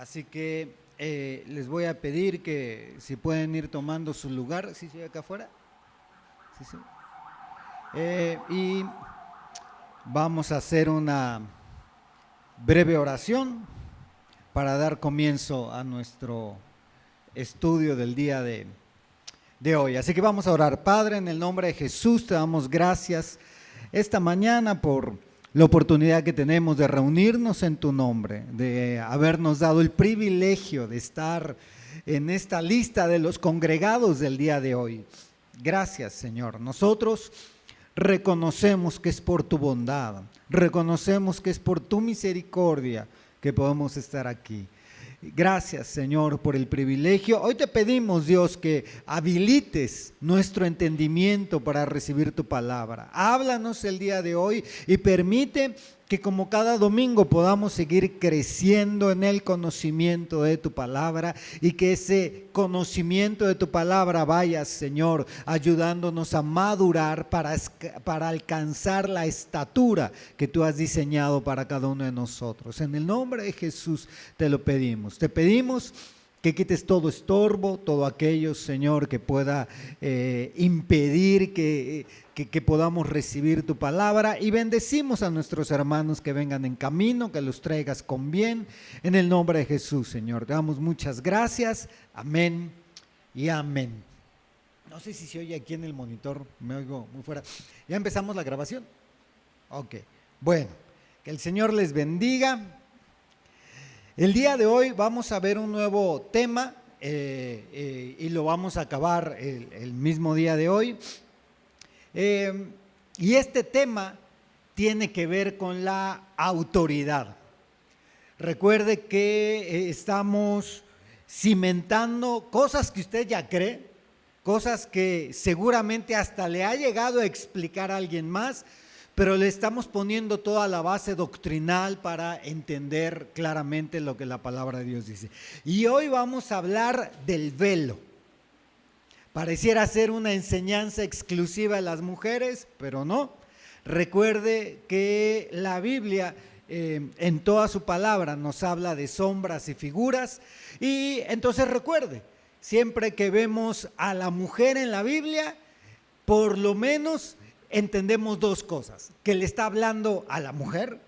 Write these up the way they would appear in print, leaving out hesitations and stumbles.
Así que les voy a pedir que si pueden ir tomando su lugar. ¿Sí se ve acá afuera? ¿Sí se ve? Y vamos a hacer una breve oración para dar comienzo a nuestro estudio del día de hoy. Así que vamos a orar. Padre, en el nombre de Jesús te damos gracias esta mañana por la oportunidad que tenemos de reunirnos en tu nombre, de habernos dado el privilegio de estar en esta lista de los congregados del día de hoy. Gracias, Señor. Nosotros reconocemos que es por tu bondad, reconocemos que es por tu misericordia que podemos estar aquí. Gracias, Señor, por el privilegio. Hoy te pedimos, Dios, que habilites nuestro entendimiento para recibir tu palabra. Háblanos el día de hoy y permite que como cada domingo podamos seguir creciendo en el conocimiento de tu palabra y que ese conocimiento de tu palabra vaya, Señor, ayudándonos a madurar para alcanzar la estatura que tú has diseñado para cada uno de nosotros. En el nombre de Jesús te lo pedimos. Te pedimos que quites todo estorbo, todo aquello, Señor, que pueda impedir que podamos recibir tu palabra, y bendecimos a nuestros hermanos que vengan en camino, que los traigas con bien, en el nombre de Jesús, Señor. Te damos muchas gracias, amén y amén. No sé si se oye aquí en el monitor, me oigo muy fuera. ¿Ya empezamos la grabación? Ok, bueno, que el Señor les bendiga. El día de hoy vamos a ver un nuevo tema y lo vamos a acabar el mismo día de hoy. Y este tema tiene que ver con la autoridad. Recuerde que estamos cimentando cosas que usted ya cree, cosas que seguramente hasta le ha llegado a explicar a alguien más, pero le estamos poniendo toda la base doctrinal para entender claramente lo que la palabra de Dios dice. Y hoy vamos a hablar del velo. Pareciera ser una enseñanza exclusiva de las mujeres, pero no. Recuerde que la Biblia en toda su palabra nos habla de sombras y figuras, y entonces recuerde, siempre que vemos a la mujer en la Biblia, por lo menos entendemos dos cosas: que le está hablando a la mujer,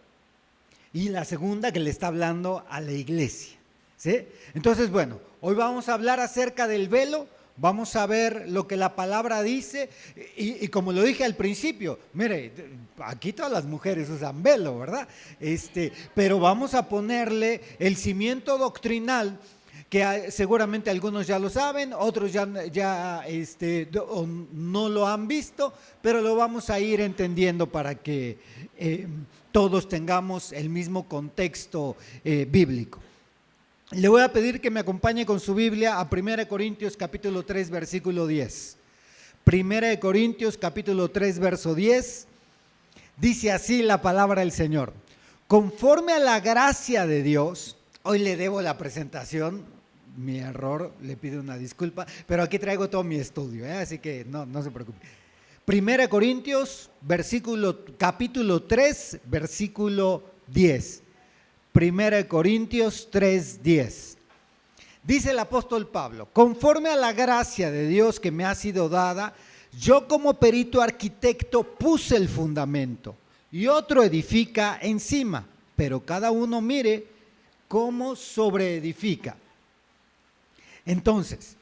y la segunda, que le está hablando a la iglesia, ¿sí? Entonces, bueno, hoy vamos a hablar acerca del velo. Vamos a ver lo que la palabra dice y como lo dije al principio, mire, aquí todas las mujeres usan velo, ¿verdad? Pero vamos a ponerle el cimiento doctrinal que seguramente algunos ya lo saben, otros ya no lo han visto, pero lo vamos a ir entendiendo para que todos tengamos el mismo contexto bíblico. Le voy a pedir que me acompañe con su Biblia a 1 Corintios capítulo 3, versículo 10. 1 Corintios capítulo 3, verso 10, dice así la palabra del Señor: conforme a la gracia de Dios. Hoy le debo la presentación, mi error, le pido una disculpa, pero aquí traigo todo mi estudio, así que no se preocupe. 1 Corintios capítulo 3, versículo 10. 1 Corintios 3:10. Dice el apóstol Pablo: conforme a la gracia de Dios que me ha sido dada, yo como perito arquitecto puse el fundamento y otro edifica encima, pero cada uno mire cómo sobreedifica. Entonces,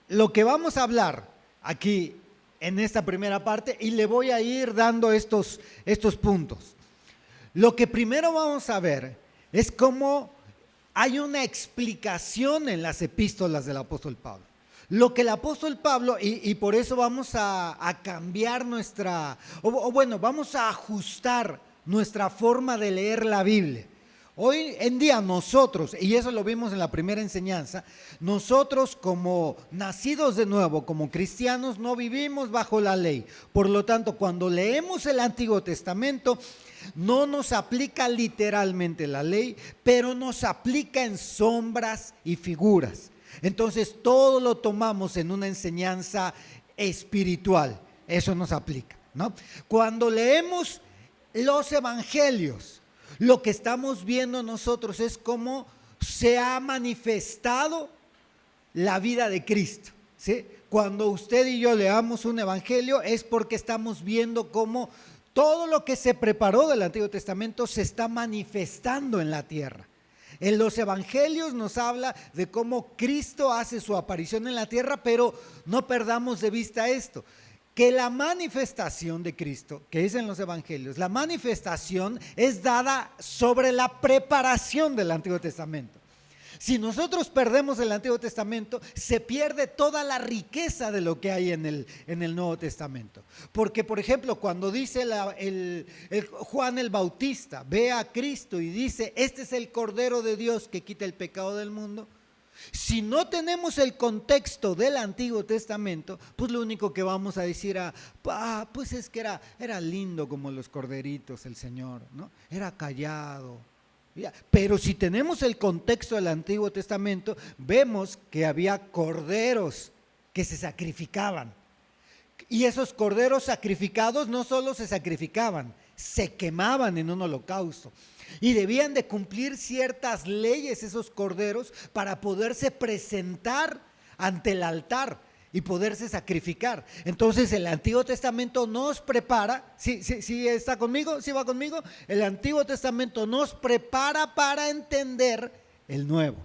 lo que vamos a hablar aquí en esta primera parte, y le voy a ir dando estos puntos. Lo que primero vamos a ver es cómo hay una explicación en las epístolas del apóstol Pablo. Lo que el apóstol Pablo, y por eso vamos a cambiar vamos a ajustar nuestra forma de leer la Biblia. Hoy en día nosotros, y eso lo vimos en la primera enseñanza, nosotros como nacidos de nuevo, como cristianos, no vivimos bajo la ley. Por lo tanto, cuando leemos el Antiguo Testamento, no nos aplica literalmente la ley, pero nos aplica en sombras y figuras. Entonces todo lo tomamos en una enseñanza espiritual, eso nos aplica, ¿no? Cuando leemos los evangelios, Lo que estamos viendo nosotros es cómo se ha manifestado la vida de Cristo, ¿sí? Cuando usted y yo leamos un evangelio es porque estamos viendo cómo todo lo que se preparó del Antiguo Testamento se está manifestando en la tierra. En los evangelios nos habla de cómo Cristo hace su aparición en la tierra, pero no perdamos de vista esto, que la manifestación de Cristo, que es en los evangelios, la manifestación es dada sobre la preparación del Antiguo Testamento. Si nosotros perdemos el Antiguo Testamento, se pierde toda la riqueza de lo que hay en el Nuevo Testamento. Porque, por ejemplo, cuando dice Juan el Bautista, ve a Cristo y dice, este es el Cordero de Dios que quita el pecado del mundo. Si no tenemos el contexto del Antiguo Testamento, pues lo único que vamos a decir, pues es que era lindo como los corderitos el Señor, ¿no? Era callado. Pero si tenemos el contexto del Antiguo Testamento, vemos que había corderos que se sacrificaban. Y esos corderos sacrificados no solo se sacrificaban, se quemaban en un holocausto. Y debían de cumplir ciertas leyes esos corderos para poderse presentar ante el altar y poderse sacrificar. Entonces el Antiguo Testamento nos prepara, ¿sí está conmigo? ¿Sí va conmigo? El Antiguo Testamento nos prepara para entender el Nuevo.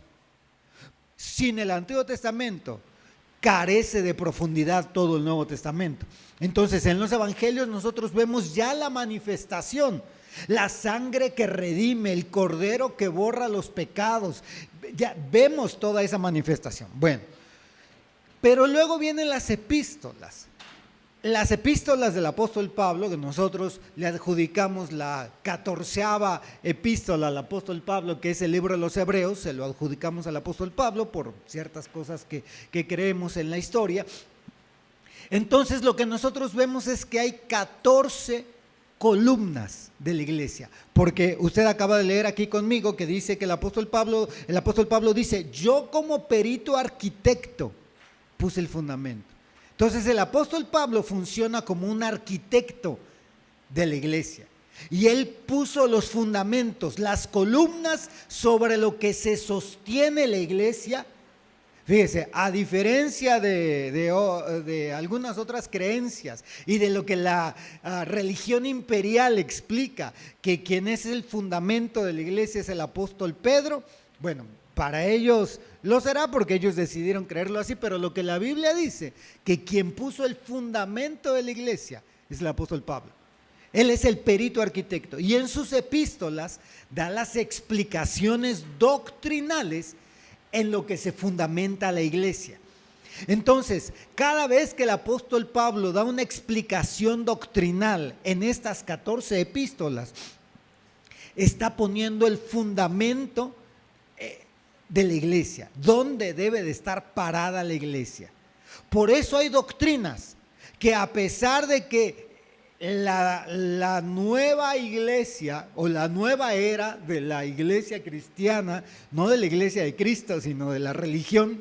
Sin el Antiguo Testamento carece de profundidad todo el Nuevo Testamento. Entonces en los evangelios nosotros vemos ya la manifestación, la sangre que redime, el cordero que borra los pecados. Ya vemos toda esa manifestación. Bueno, pero luego vienen las epístolas. Las epístolas del apóstol Pablo, que nosotros le adjudicamos la 14ª epístola al apóstol Pablo, que es el libro de los Hebreos, se lo adjudicamos al apóstol Pablo por ciertas cosas que creemos en la historia. Entonces lo que nosotros vemos es que hay 14 columnas de la iglesia, porque usted acaba de leer aquí conmigo que dice que el apóstol Pablo dice, yo como perito arquitecto puse el fundamento. Entonces el apóstol Pablo funciona como un arquitecto de la iglesia y él puso los fundamentos, las columnas sobre lo que se sostiene la iglesia. Fíjese, a diferencia de algunas otras creencias y de lo que la religión imperial explica, que quien es el fundamento de la iglesia es el apóstol Pedro, bueno, para ellos lo será porque ellos decidieron creerlo así, pero lo que la Biblia dice, que quien puso el fundamento de la iglesia es el apóstol Pablo. Él es el perito arquitecto y en sus epístolas da las explicaciones doctrinales en lo que se fundamenta la iglesia. Entonces, cada vez que el apóstol Pablo da una explicación doctrinal en estas 14 epístolas, está poniendo el fundamento de la iglesia, dónde debe de estar parada la iglesia. Por eso hay doctrinas que a pesar de que la nueva iglesia o la nueva era de la iglesia cristiana, no de la iglesia de Cristo, sino de la religión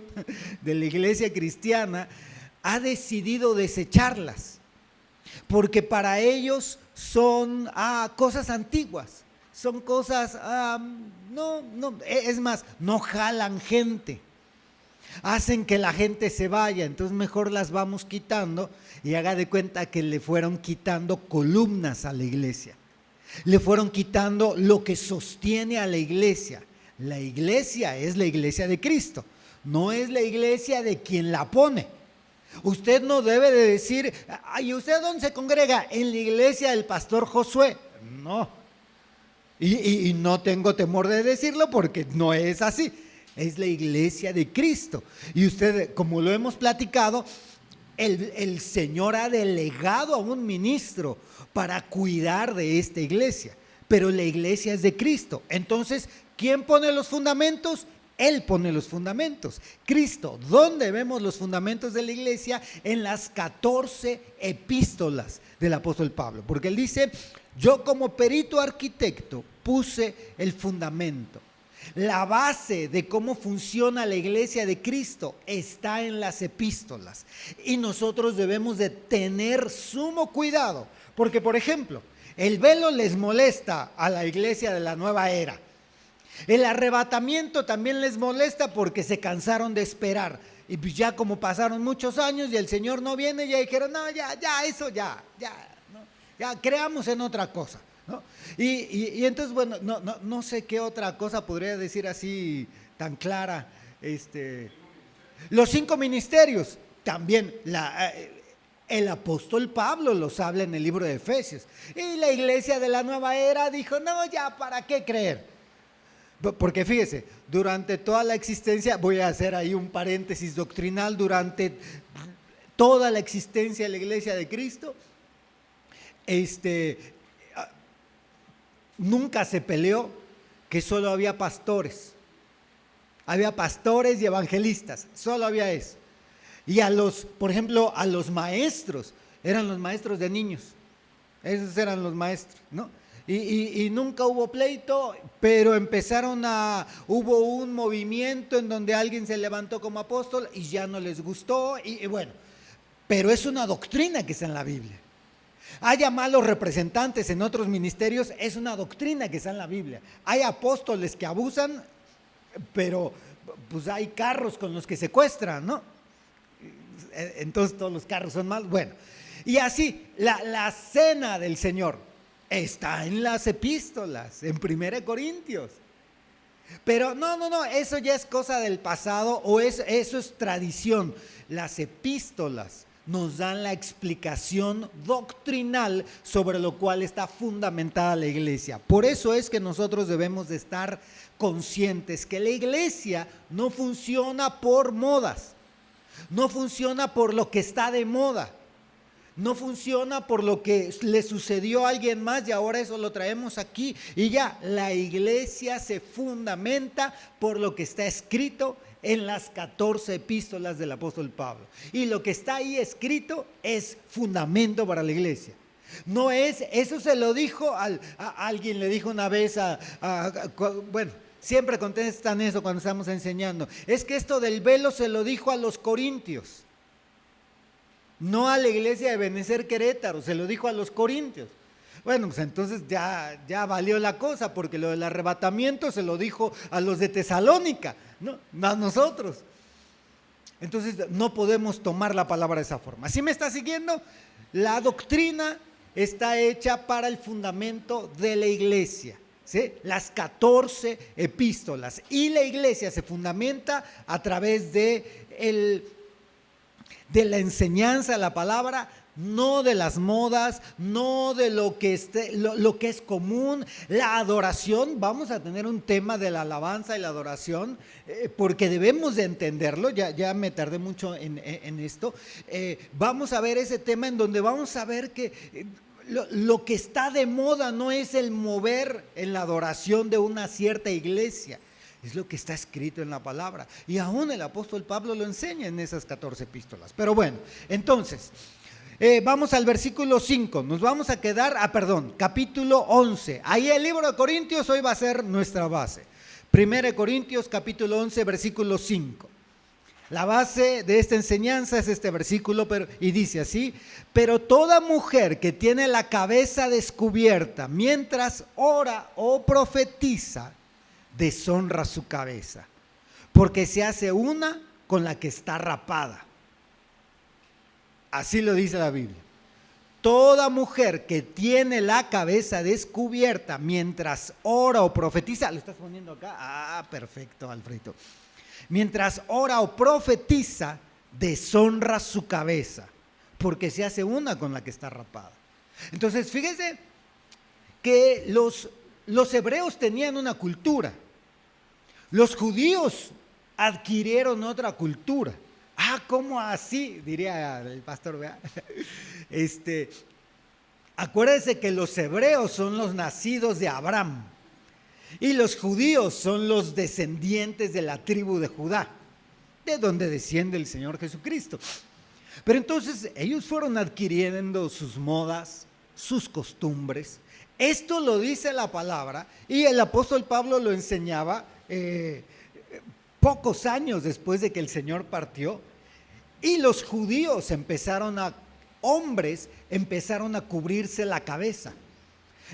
de la iglesia cristiana, ha decidido desecharlas, porque para ellos son cosas antiguas, son cosas, es más, no jalan gente, hacen que la gente se vaya, entonces mejor las vamos quitando y haga de cuenta que le fueron quitando columnas a la iglesia, le fueron quitando lo que sostiene a la iglesia. La iglesia es la iglesia de Cristo, no es la iglesia de quien la pone. Usted no debe de decir, ¿y usted dónde se congrega? En la iglesia del pastor Josué. No, y no tengo temor de decirlo porque no es así. Es la iglesia de Cristo. Y usted, como lo hemos platicado, el Señor ha delegado a un ministro para cuidar de esta iglesia. Pero la iglesia es de Cristo. Entonces, ¿quién pone los fundamentos? Él pone los fundamentos. Cristo. ¿Dónde vemos los fundamentos de la iglesia? En las 14 epístolas del apóstol Pablo. Porque él dice, yo como perito arquitecto puse el fundamento. La base de cómo funciona la iglesia de Cristo está en las epístolas y nosotros debemos de tener sumo cuidado, porque por ejemplo, El velo les molesta a la iglesia de la nueva era. El arrebatamiento también les molesta porque se cansaron de esperar. Y pues ya como pasaron muchos años y el Señor no viene, ya dijeron, no, ya, ¿no? Ya creamos en otra cosa, ¿no? Y entonces, bueno, no sé qué otra cosa podría decir así tan clara. Los 5 ministerios, también el apóstol Pablo los habla en el libro de Efesios. Y la iglesia de la nueva era dijo, no, ya, ¿para qué creer? Porque fíjese, durante toda la existencia, voy a hacer ahí un paréntesis doctrinal, durante toda la existencia de la iglesia de Cristo, nunca se peleó que solo había pastores. Había pastores y evangelistas, solo había eso. Y por ejemplo, a los maestros, eran los maestros de niños, esos eran los maestros, ¿no? Y nunca hubo pleito, pero hubo un movimiento en donde alguien se levantó como apóstol y ya no les gustó, y bueno, pero es una doctrina que está en la Biblia. Haya malos representantes en otros ministerios, es una doctrina que está en la Biblia. Hay apóstoles que abusan, pero pues hay carros con los que secuestran, ¿no? Entonces todos los carros son malos. Bueno, y así, la cena del Señor está en las epístolas, en 1 Corintios. Pero no, eso ya es cosa del pasado, o eso es tradición. Las epístolas nos dan la explicación doctrinal sobre lo cual está fundamentada la iglesia. Por eso es que nosotros debemos de estar conscientes que la iglesia no funciona por modas, no funciona por lo que está de moda, no funciona por lo que le sucedió a alguien más y ahora eso lo traemos aquí y ya. La iglesia se fundamenta por lo que está escrito en las 14 epístolas del apóstol Pablo. Y lo que está ahí escrito es fundamento para la iglesia. No es, eso se lo dijo a alguien, le dijo una vez bueno, siempre contestan eso cuando estamos enseñando. Es que esto del velo se lo dijo a los corintios, no a la iglesia de Benecer Querétaro, se lo dijo a los corintios. Bueno, pues entonces ya valió la cosa, porque lo del arrebatamiento se lo dijo a los de Tesalónica, no a nosotros. Entonces no podemos tomar la palabra de esa forma. ¿Sí me está siguiendo? La doctrina está hecha para el fundamento de la iglesia, ¿sí? Las 14 epístolas, y la iglesia se fundamenta a través de la enseñanza de la palabra, no de las modas, no de lo que es común. La adoración, vamos a tener un tema de la alabanza y la adoración, porque debemos de entenderlo. Ya me tardé mucho en esto. Vamos a ver ese tema en donde vamos a ver que lo que está de moda no es el mover en la adoración de una cierta iglesia, es lo que está escrito en la palabra. Y aún el apóstol Pablo lo enseña en esas 14 epístolas. Pero bueno, entonces, vamos al versículo 5. Nos vamos a quedar, capítulo 11. Ahí el libro de Corintios hoy va a ser nuestra base. 1 Corintios capítulo 11, versículo 5. La base de esta enseñanza es este versículo, y dice así: pero toda mujer que tiene la cabeza descubierta mientras ora o profetiza, deshonra su cabeza, porque se hace una con la que está rapada. Así lo dice la Biblia. Toda mujer que tiene la cabeza descubierta mientras ora o profetiza, ¿lo estás poniendo acá? Perfecto, Alfredo. Mientras ora o profetiza, deshonra su cabeza, porque se hace una con la que está rapada. Entonces, fíjese que los hebreos tenían una cultura, los judíos adquirieron otra cultura. ¿Cómo así? Diría el pastor, ¿verdad? Acuérdense que los hebreos son los nacidos de Abraham y los judíos son los descendientes de la tribu de Judá, de donde desciende el Señor Jesucristo. Pero entonces ellos fueron adquiriendo sus modas, sus costumbres. Esto lo dice la palabra, y el apóstol Pablo lo enseñaba pocos años después de que el Señor partió. Y los judíos hombres empezaron a cubrirse la cabeza.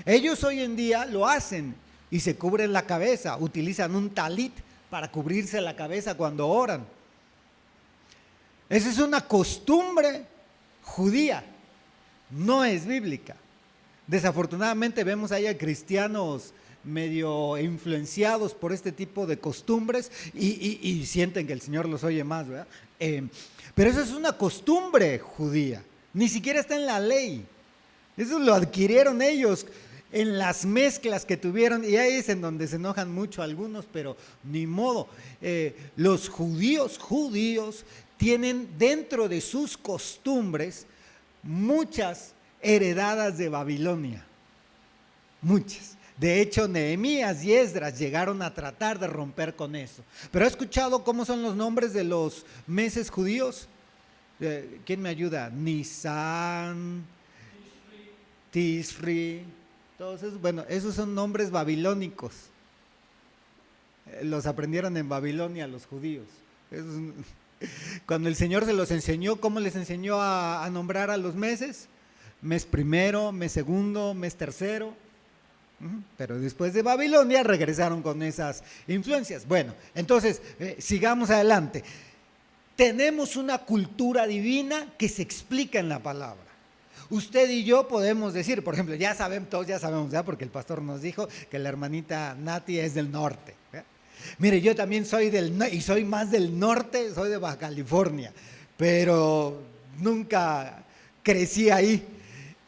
Ellos hoy en día lo hacen y se cubren la cabeza, utilizan un talit para cubrirse la cabeza cuando oran. Esa es una costumbre judía, no es bíblica. Desafortunadamente vemos ahí a cristianos medio influenciados por este tipo de costumbres y sienten que el Señor los oye más, ¿verdad? Pero eso es una costumbre judía, ni siquiera está en la ley. Eso lo adquirieron ellos en las mezclas que tuvieron, y ahí es en donde se enojan mucho algunos, pero ni modo. Los judíos tienen dentro de sus costumbres muchas heredadas de Babilonia, muchas. De hecho, Nehemías y Esdras llegaron a tratar de romper con eso. ¿Pero ha escuchado cómo son los nombres de los meses judíos? ¿Quién me ayuda? Nisan, Tishri, todos esos. Bueno, esos son nombres babilónicos. Los aprendieron en Babilonia los judíos. Cuando el Señor se los enseñó, ¿cómo les enseñó a nombrar a los meses? Mes primero, mes segundo, mes tercero. Pero después de Babilonia regresaron con esas influencias. Bueno, entonces sigamos adelante. Tenemos una cultura divina que se explica en la palabra. Usted y yo podemos decir, por ejemplo, todos ya sabemos, ¿ya? Porque el pastor nos dijo que la hermanita Nati es del norte, ¿ya? Mire, yo también soy soy más del norte, soy de Baja California, pero nunca crecí ahí.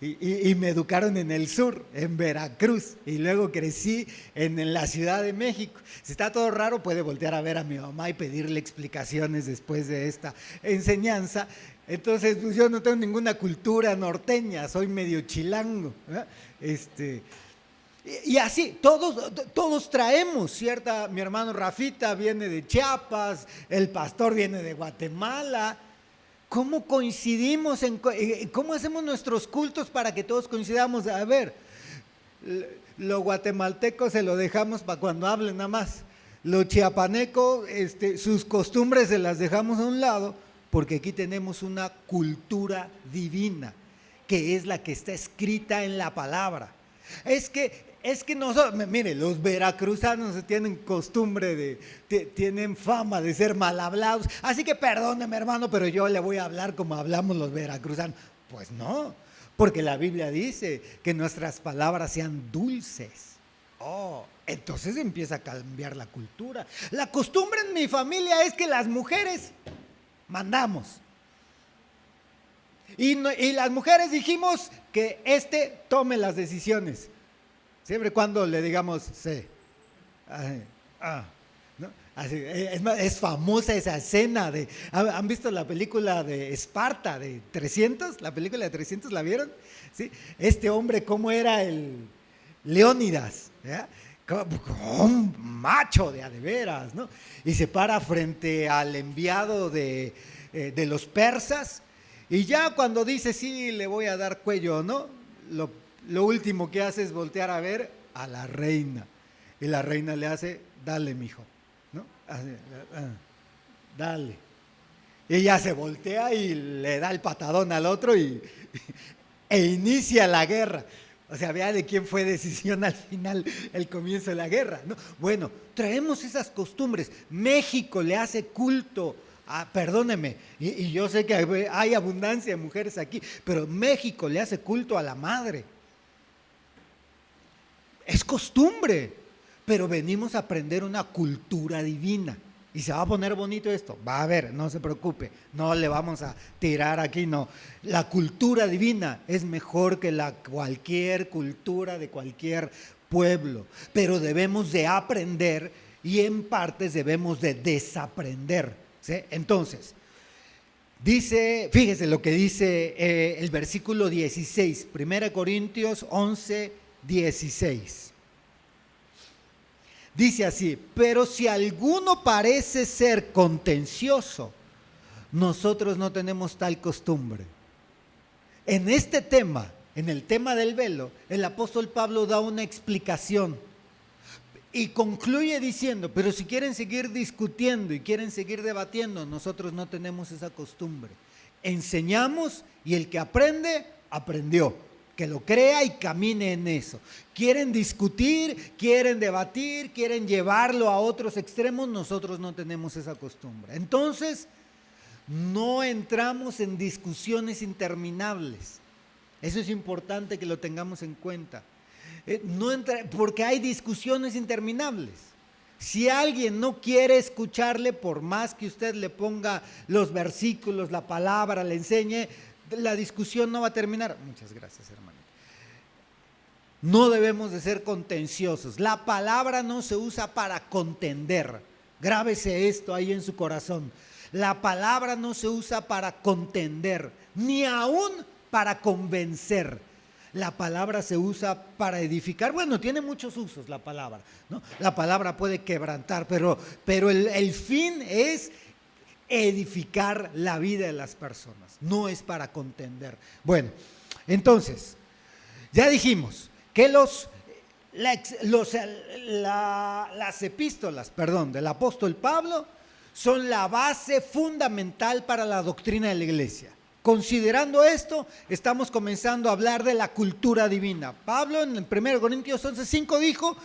Y me educaron en el sur, en Veracruz, y luego crecí en la Ciudad de México. Si está todo raro, puede voltear a ver a mi mamá y pedirle explicaciones después de esta enseñanza. Entonces, pues yo no tengo ninguna cultura norteña, soy medio chilango, ¿eh? Y así, todos traemos, ¿cierta? Mi hermano Rafita viene de Chiapas, el pastor viene de Guatemala. ¿Cómo coincidimos? ¿Cómo hacemos nuestros cultos para que todos coincidamos? A ver, lo guatemalteco se lo dejamos para cuando hablen nada más. Lo chiapaneco, sus costumbres se las dejamos a un lado, porque aquí tenemos una cultura divina, que es la que está escrita en la palabra. Es que nosotros, mire, los veracruzanos tienen costumbre tienen fama de ser mal hablados, así que perdóneme, hermano, pero yo le voy a hablar como hablamos los veracruzanos. Pues no, porque la Biblia dice que nuestras palabras sean dulces. Entonces empieza a cambiar la cultura. La costumbre en mi familia es que las mujeres mandamos. Y las mujeres dijimos que tome las decisiones. Siempre y cuando le digamos sí. ¿No? Así, es famosa esa escena ¿han visto la película de Esparta, de 300? La película de 300, ¿la vieron? ¿Sí? Este hombre, ¿cómo era el Leónidas? ¿Ya? Como un macho de veras, ¿no? Y se para frente al enviado de los persas, y ya cuando dice sí, le voy a dar cuello, ¿no? Lo último que hace es voltear a ver a la reina, y la reina le hace, dale, mijo, ¿no? Así, dale. Y ella se voltea y le da el patadón al otro e inicia la guerra. O sea, vea de quién fue decisión al final el comienzo de la guerra, ¿no? Bueno, traemos esas costumbres. México le hace culto perdóneme, y yo sé que hay abundancia de mujeres aquí, pero México le hace culto a la madre. Es costumbre, pero venimos a aprender una cultura divina. Y se va a poner bonito esto, va a ver, no se preocupe, no le vamos a tirar aquí, no. La cultura divina es mejor que cualquier cultura de cualquier pueblo, pero debemos de aprender y en partes debemos de desaprender, ¿sí? Entonces, fíjese lo que dice el versículo 16, 1 Corintios 11, 16. Dice así, pero si alguno parece ser contencioso, nosotros no tenemos tal costumbre. En este tema, en el tema del velo, el apóstol Pablo da una explicación y concluye diciendo, pero si quieren seguir discutiendo y quieren seguir debatiendo, nosotros no tenemos esa costumbre. Enseñamos y el que aprende, aprendió. que lo crea y camine en eso. Quieren discutir, quieren debatir, quieren llevarlo a otros extremos, nosotros no tenemos esa costumbre. Entonces, no entramos en discusiones interminables. Eso es importante que lo tengamos en cuenta. Porque hay discusiones interminables. Si alguien no quiere escucharle, por más que usted le ponga los versículos, la palabra, le enseñe, la discusión no va a terminar. Muchas gracias, hermano. No debemos de ser contenciosos. La palabra no se usa para contender. Grábese esto ahí en su corazón. La palabra no se usa para contender, ni aún para convencer. La palabra se usa para edificar. Bueno, tiene muchos usos la palabra, ¿no? La palabra puede quebrantar, pero el fin es edificar la vida de las personas, no es para contender. Bueno, entonces, ya dijimos que las epístolas, del apóstol Pablo son la base fundamental para la doctrina de la iglesia. Considerando esto, estamos comenzando a hablar de la cultura divina. Pablo en el 1 Corintios 11:5 dijo: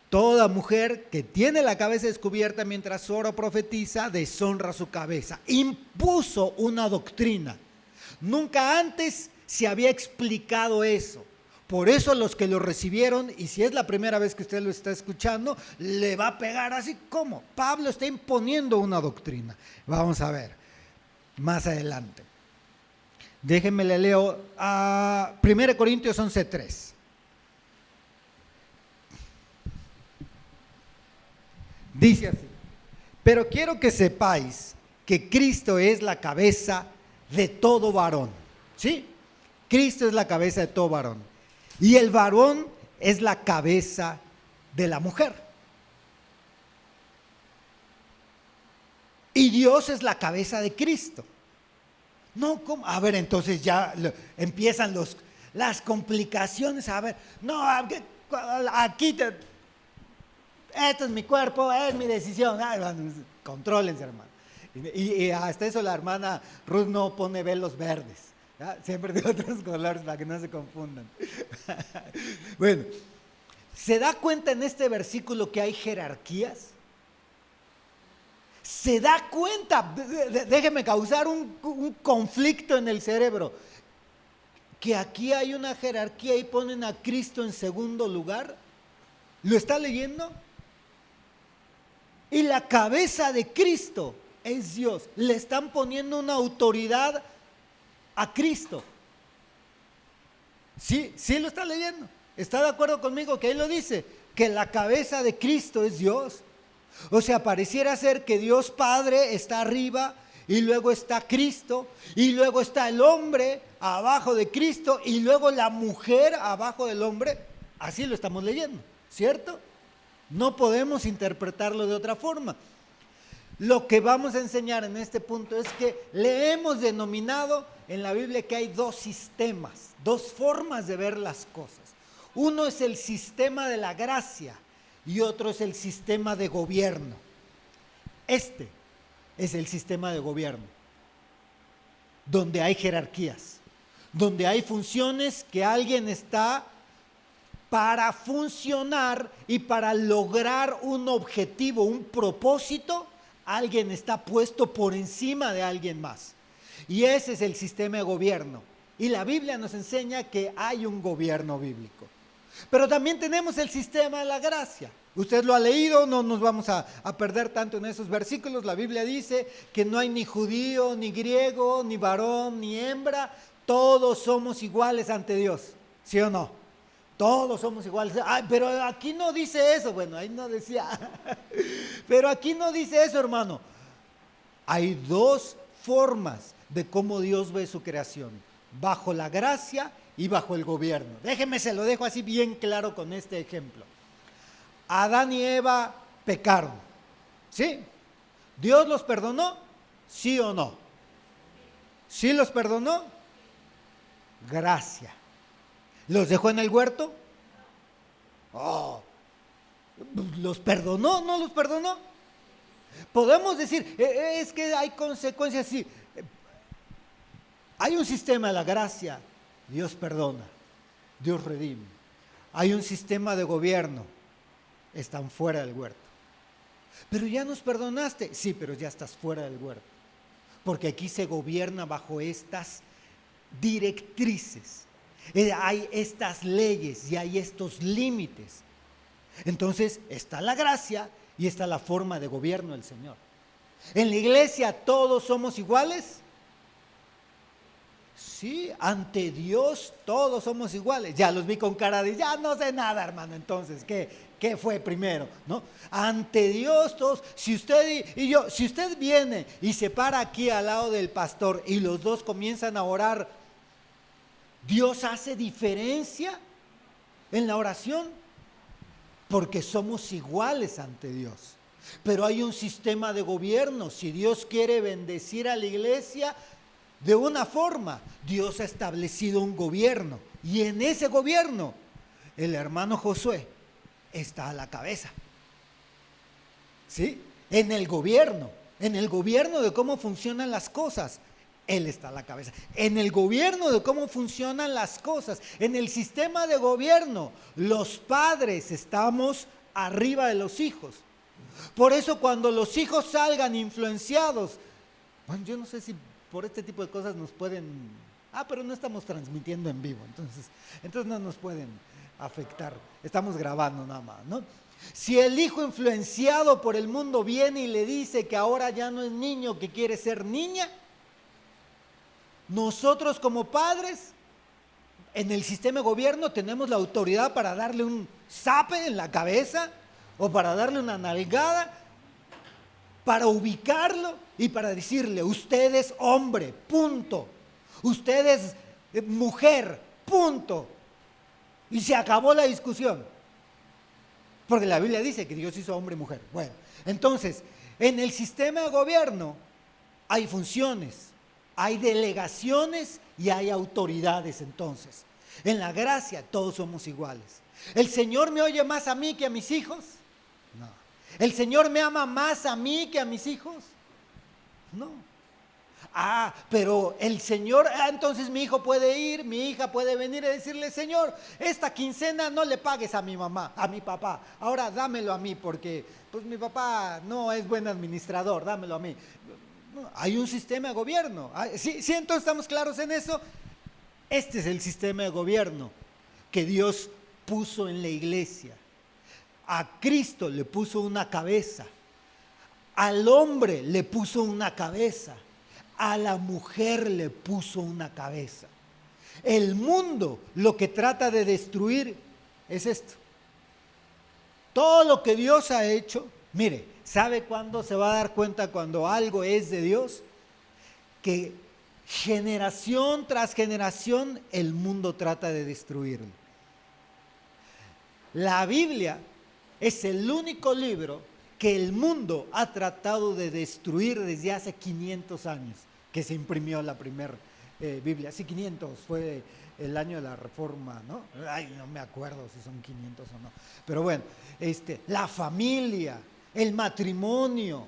toda mujer que tiene la cabeza descubierta mientras ora o profetiza, deshonra su cabeza. Impuso una doctrina. Nunca antes se había explicado eso. Por eso los que lo recibieron, y si es la primera vez que usted lo está escuchando, le va a pegar así como. Pablo está imponiendo una doctrina. Vamos a ver más adelante. Déjenme le leo a 1 Corintios 11:3. Dice así: pero quiero que sepáis que Cristo es la cabeza de todo varón. ¿Sí? Cristo es la cabeza de todo varón. Y el varón es la cabeza de la mujer. Y Dios es la cabeza de Cristo. No, ¿cómo? A ver, entonces ya empiezan las complicaciones. A ver, no, aquí esto es mi cuerpo, es mi decisión. Ay, contrólense, hermano. Y hasta eso la hermana Ruth no pone velos verdes. ¿Ya? Siempre de otros colores para que no se confundan. Bueno, ¿se da cuenta en este versículo que hay jerarquías? ¿Se da cuenta? Déjeme causar un conflicto en el cerebro. Que aquí hay una jerarquía y ponen a Cristo en segundo lugar. ¿Lo está leyendo? Y la cabeza de Cristo es Dios. Le están poniendo una autoridad a Cristo. Sí, sí lo está leyendo. ¿Está de acuerdo conmigo que ahí lo dice? Que la cabeza de Cristo es Dios. O sea, pareciera ser que Dios Padre está arriba y luego está Cristo y luego está el hombre abajo de Cristo y luego la mujer abajo del hombre. Así lo estamos leyendo, ¿cierto? No podemos interpretarlo de otra forma. Lo que vamos a enseñar en este punto es que le hemos denominado en la Biblia que hay dos sistemas, dos formas de ver las cosas. Uno es el sistema de la gracia y otro es el sistema de gobierno. Este es el sistema de gobierno, donde hay jerarquías, donde hay funciones que alguien está para funcionar y para lograr un objetivo, un propósito. Alguien está puesto por encima de alguien más. Y ese es el sistema de gobierno. Y la Biblia nos enseña que hay un gobierno bíblico. Pero también tenemos el sistema de la gracia. Usted lo ha leído, no nos vamos a perder tanto en esos versículos. La Biblia dice que no hay ni judío, ni griego, ni varón, ni hembra. Todos somos iguales ante Dios. ¿Sí o no? Todos somos iguales. Ay, pero aquí no dice eso. Bueno, ahí no decía. Pero aquí no dice eso, hermano. Hay dos formas de cómo Dios ve su creación: bajo la gracia y bajo el gobierno. Déjeme, se lo dejo así bien claro con este ejemplo. Adán y Eva pecaron, ¿sí? ¿Dios los perdonó? ¿Sí o no? ¿Sí los perdonó? Gracia. ¿Los dejó en el huerto? Oh, ¿los perdonó? ¿No los perdonó? Podemos decir, es que hay consecuencias, sí. Hay un sistema de la gracia Dios perdona, Dios redime. Hay un sistema de gobierno, están fuera del huerto. Pero ya nos perdonaste, sí, pero ya estás fuera del huerto. Porque aquí se gobierna bajo estas directrices. Hay estas leyes y hay estos límites. Entonces está la gracia y está la forma de gobierno del Señor. En la iglesia todos somos iguales. Sí, ante Dios todos somos iguales. Ya los vi con cara de, ya no sé nada, hermano. Entonces, ¿qué fue primero? ¿No? Ante Dios todos, si usted y yo, si usted viene y se para aquí al lado del pastor y los dos comienzan a orar, ¿Dios hace diferencia en la oración? Porque somos iguales ante Dios. Pero hay un sistema de gobierno. Si Dios quiere bendecir a la iglesia de una forma, Dios ha establecido un gobierno. Y en ese gobierno, el hermano Josué está a la cabeza. ¿Sí? En el gobierno de cómo funcionan las cosas. Él está a la cabeza. En el gobierno de cómo funcionan las cosas, en el sistema de gobierno, los padres estamos arriba de los hijos. Por eso cuando los hijos salgan influenciados, bueno, yo no sé si por este tipo de cosas nos pueden, pero no estamos transmitiendo en vivo, entonces no nos pueden afectar, estamos grabando nada más, ¿no? Si el hijo influenciado por el mundo viene y le dice que ahora ya no es niño, que quiere ser niña, nosotros como padres, en el sistema de gobierno tenemos la autoridad para darle un zape en la cabeza o para darle una nalgada, para ubicarlo y para decirle, usted es hombre, punto. Usted es mujer, punto. Y se acabó la discusión. Porque la Biblia dice que Dios hizo hombre y mujer. Bueno, entonces, en el sistema de gobierno hay funciones, hay delegaciones y hay autoridades entonces. En la gracia todos somos iguales. ¿El Señor me oye más a mí que a mis hijos? No. ¿El Señor me ama más a mí que a mis hijos? No. Pero el Señor, entonces mi hijo puede ir, mi hija puede venir y decirle, Señor, esta quincena no le pagues a mi mamá, a mi papá, ahora dámelo a mí porque pues mi papá no es buen administrador, dámelo a mí. Hay un sistema de gobierno. ¿Sí, entonces estamos claros en eso? Este es el sistema de gobierno que Dios puso en la iglesia. A Cristo le puso una cabeza, al hombre le puso una cabeza, a la mujer le puso una cabeza. El mundo lo que trata de destruir es esto. Todo lo que Dios ha hecho, mire, ¿sabe cuándo se va a dar cuenta cuando algo es de Dios? Que generación tras generación el mundo trata de destruirlo. La Biblia es el único libro que el mundo ha tratado de destruir desde hace 500 años, que se imprimió la primera Biblia. Sí, 500 fue el año de la Reforma, ¿no? No me acuerdo si son 500 o no. Pero bueno, la familia, el matrimonio,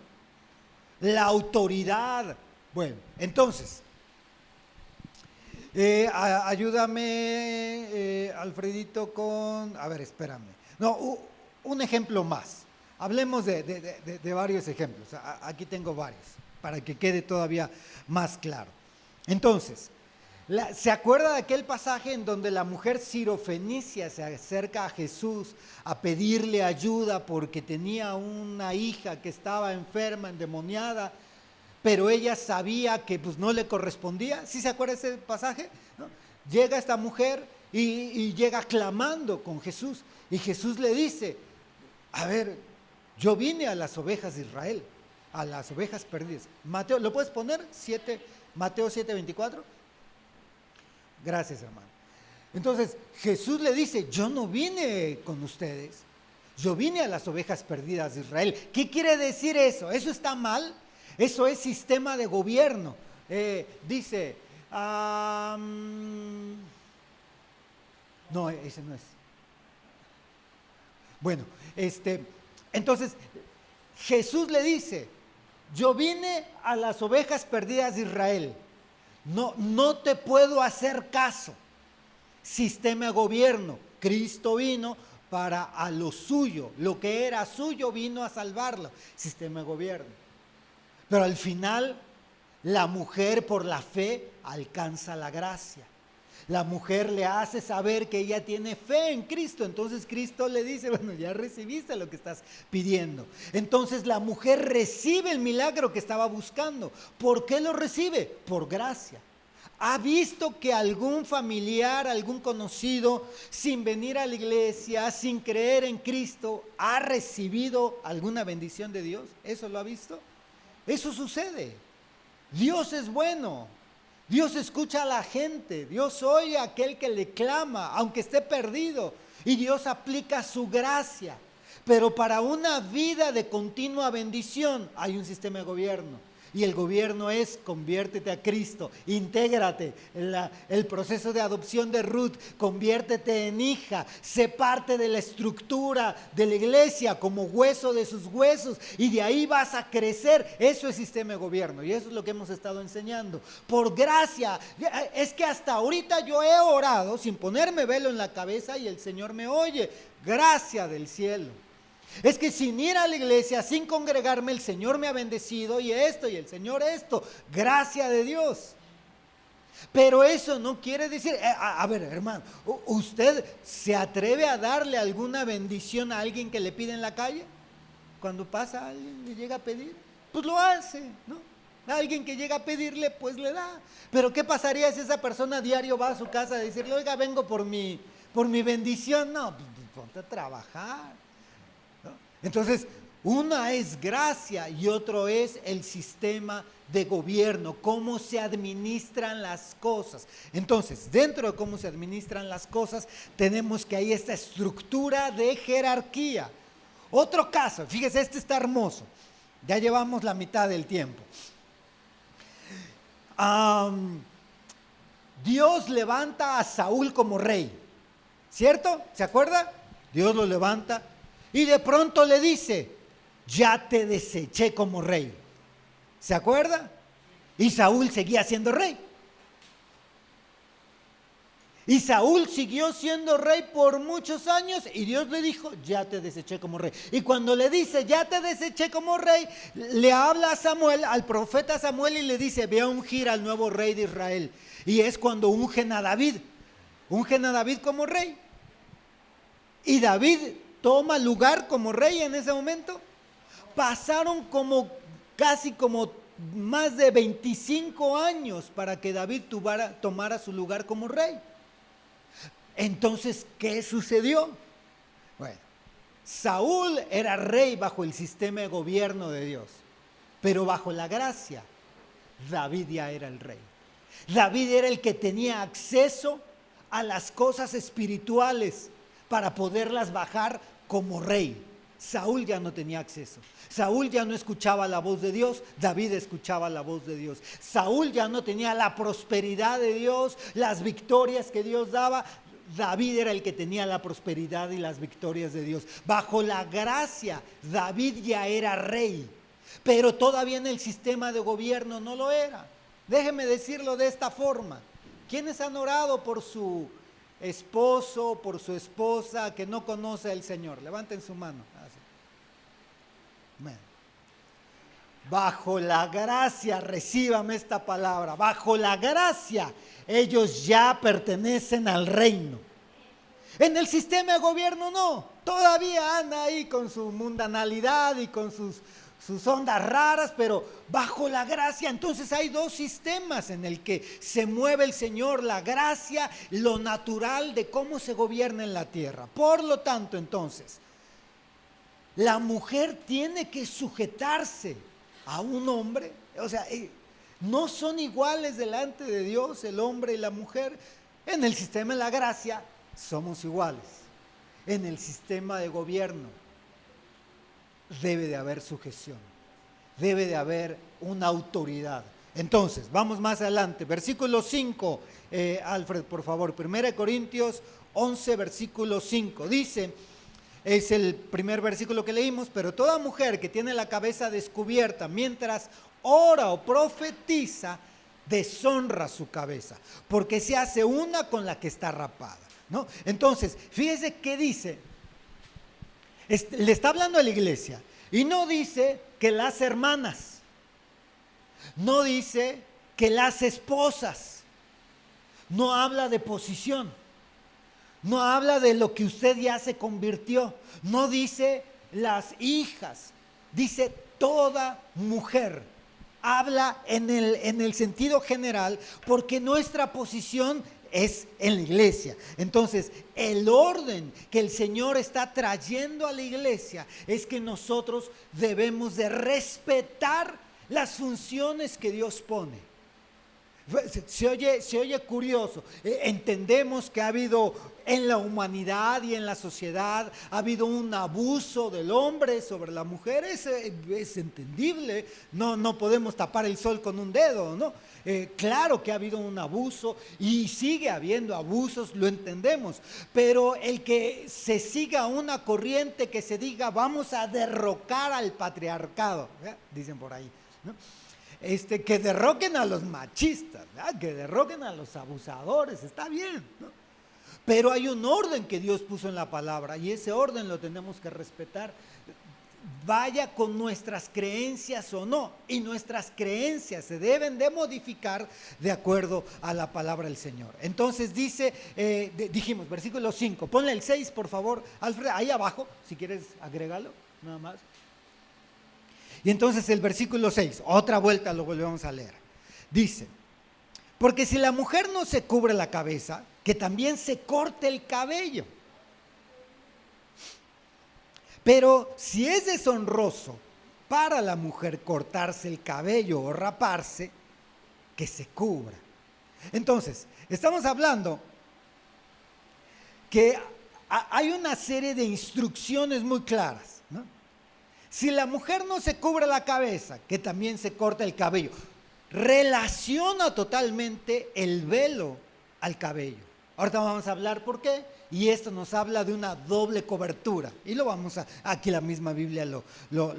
la autoridad. Bueno, entonces, ayúdame, Alfredito, con... A ver, espérame. No, un ejemplo más. Hablemos de varios ejemplos. Aquí tengo varios, para que quede todavía más claro. Entonces, ¿se acuerda de aquel pasaje en donde la mujer sirofenicia se acerca a Jesús a pedirle ayuda porque tenía una hija que estaba enferma, endemoniada, pero ella sabía que pues no le correspondía? ¿Sí se acuerda de ese pasaje? ¿No? Llega esta mujer y llega clamando con Jesús, y Jesús le dice, a ver, yo vine a las ovejas de Israel, a las ovejas perdidas. Mateo, ¿lo puedes poner? Mateo 7:24. Gracias, hermano. Entonces, Jesús le dice, yo no vine con ustedes, yo vine a las ovejas perdidas de Israel. ¿Qué quiere decir eso? ¿Eso está mal? Eso es sistema de gobierno. Dice, no, ese no es. Bueno, entonces, Jesús le dice, yo vine a las ovejas perdidas de Israel. No te puedo hacer caso. sistema de gobierno. Cristo vino para a lo suyo, lo que era suyo vino a salvarlo, sistema de gobierno. Pero al final, la mujer por la fe alcanza la gracia. La mujer le hace saber que ella tiene fe en Cristo. Entonces Cristo le dice, bueno, ya recibiste lo que estás pidiendo. Entonces la mujer recibe el milagro que estaba buscando. ¿Por qué lo recibe? Por gracia. ¿Ha visto que algún familiar, algún conocido, sin venir a la iglesia, sin creer en Cristo, ha recibido alguna bendición de Dios? ¿Eso lo ha visto? Eso sucede. Dios es bueno. Dios escucha a la gente. Dios oye a aquel que le clama, aunque esté perdido. Y Dios aplica su gracia. Pero para una vida de continua bendición hay un sistema de gobierno. Y el gobierno es: conviértete a Cristo, intégrate. El proceso de adopción de Ruth: conviértete en hija, sé parte de la estructura de la iglesia como hueso de sus huesos, y de ahí vas a crecer. Eso es sistema de gobierno, y eso es lo que hemos estado enseñando. Por gracia, es que hasta ahorita yo he orado sin ponerme velo en la cabeza y el Señor me oye. Gracia del cielo. Es que sin ir a la iglesia, sin congregarme, el Señor me ha bendecido y esto, y el Señor esto. Gracia de Dios. Pero eso no quiere decir, a ver, hermano, ¿usted se atreve a darle alguna bendición a alguien que le pide en la calle? Cuando pasa alguien le llega a pedir, pues lo hace, ¿no? A alguien que llega a pedirle, pues le da. Pero ¿qué pasaría si esa persona diario va a su casa a decirle: oiga, vengo por mi bendición? No, pues ponte a trabajar. Entonces, una es gracia y otro es el sistema de gobierno, cómo se administran las cosas. Entonces, dentro de cómo se administran las cosas, tenemos que hay esta estructura de jerarquía. Otro caso, fíjese, este está hermoso. Ya llevamos la mitad del tiempo. Dios levanta a Saúl como rey, ¿cierto? ¿Se acuerda? Dios lo levanta. Y de pronto le dice: ya te deseché como rey. ¿Se acuerda? Y Saúl seguía siendo rey. Y Saúl siguió siendo rey por muchos años y Dios le dijo: ya te deseché como rey. Y cuando le dice: ya te deseché como rey, le habla a Samuel, al profeta Samuel, y le dice: ve a ungir al nuevo rey de Israel. Y es cuando ungen a David como rey. Y David toma lugar como rey en ese momento. Pasaron casi como más de 25 años para que David tomara su lugar como rey. Entonces, ¿qué sucedió? Bueno, Saúl era rey bajo el sistema de gobierno de Dios, pero bajo la gracia, David ya era el rey. David era el que tenía acceso a las cosas espirituales para poderlas bajar como rey. Saúl ya no tenía acceso. Saúl ya no escuchaba la voz de Dios, David escuchaba la voz de Dios. Saúl ya no tenía la prosperidad de Dios, las victorias que Dios daba. David era el que tenía la prosperidad y las victorias de Dios. Bajo la gracia, David ya era rey, pero todavía en el sistema de gobierno no lo era. Déjeme decirlo de esta forma: ¿quiénes han orado por su esposo, por su esposa que no conoce al Señor? Levanten su mano. Así. Bueno. Bajo la gracia, recíbame esta palabra, bajo la gracia, ellos ya pertenecen al reino. En el sistema de gobierno no, todavía anda ahí con su mundanalidad y con sus ondas raras, pero bajo la gracia. Entonces hay dos sistemas en el que se mueve el Señor: la gracia, lo natural de cómo se gobierna en la tierra. Por lo tanto, entonces, la mujer tiene que sujetarse a un hombre. O sea, no son iguales delante de Dios el hombre y la mujer. En el sistema de la gracia somos iguales. En el sistema de gobierno debe de haber sujeción, debe de haber una autoridad. Entonces, vamos más adelante, versículo 5, Alfred, por favor, 1 Corintios 11, versículo 5, dice, es el primer versículo que leímos: pero toda mujer que tiene la cabeza descubierta mientras ora o profetiza, deshonra su cabeza, porque se hace una con la que está rapada, ¿no? Entonces, fíjese qué dice. Le está hablando a la iglesia y no dice que las hermanas, no dice que las esposas, no habla de posición, no habla de lo que usted ya se convirtió, no dice las hijas, dice toda mujer. Habla en el sentido general, porque nuestra posición es en la iglesia. Entonces, el orden que el Señor está trayendo a la iglesia es que nosotros debemos de respetar las funciones que Dios pone. Se oye curioso. Entendemos que ha habido en la humanidad y en la sociedad, ha habido un abuso del hombre sobre la mujer. Es entendible, no podemos tapar el sol con un dedo, ¿no? Claro que ha habido un abuso y sigue habiendo abusos, lo entendemos, pero el que se siga una corriente que se diga vamos a derrocar al patriarcado, dicen por ahí, ¿no? Que derroquen a los machistas, ¿verdad? Que derroquen a los abusadores, está bien, ¿no? Pero hay un orden que Dios puso en la palabra y ese orden lo tenemos que respetar, vaya con nuestras creencias o no, y nuestras creencias se deben de modificar de acuerdo a la palabra del Señor. Entonces dice, dijimos, versículo 5, ponle el 6 por favor, Alfred, ahí abajo, si quieres agrégalo, nada más. Y entonces el versículo 6, otra vuelta lo volvemos a leer. Dice, porque si la mujer no se cubre la cabeza, que también se corte el cabello. Pero si es deshonroso para la mujer cortarse el cabello o raparse, que se cubra. Entonces, estamos hablando que hay una serie de instrucciones muy claras, ¿no? Si la mujer no se cubre la cabeza, que también se corta el cabello. Relaciona totalmente el velo al cabello. Ahorita vamos a hablar por qué, y esto nos habla de una doble cobertura. Y lo vamos a, aquí la misma Biblia lo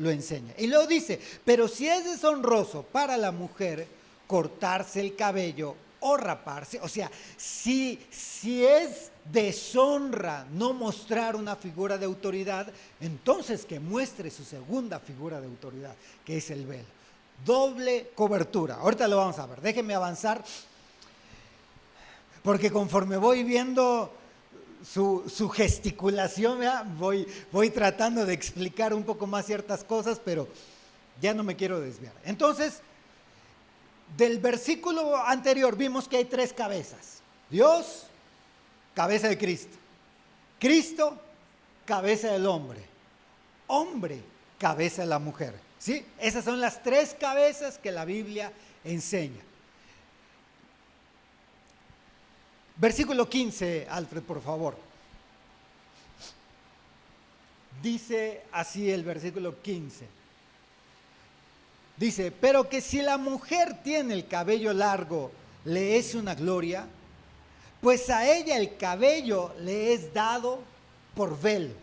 enseña. Y luego dice, pero si es deshonroso para la mujer cortarse el cabello o raparse, o sea, si es deshonra no mostrar una figura de autoridad, entonces que muestre su segunda figura de autoridad, que es el velo. Doble cobertura. Ahorita lo vamos a ver. Déjenme avanzar, porque conforme voy viendo su gesticulación, voy tratando de explicar un poco más ciertas cosas, pero ya no me quiero desviar. Entonces, del versículo anterior vimos que hay tres cabezas. Dios, cabeza de Cristo. Cristo, cabeza del hombre. Hombre, cabeza de la mujer. ¿Sí? Esas son las tres cabezas que la Biblia enseña. Versículo 15, Alfred, por favor. Dice así el versículo 15. Dice, pero que si la mujer tiene el cabello largo, le es una gloria, pues a ella el cabello le es dado por velo.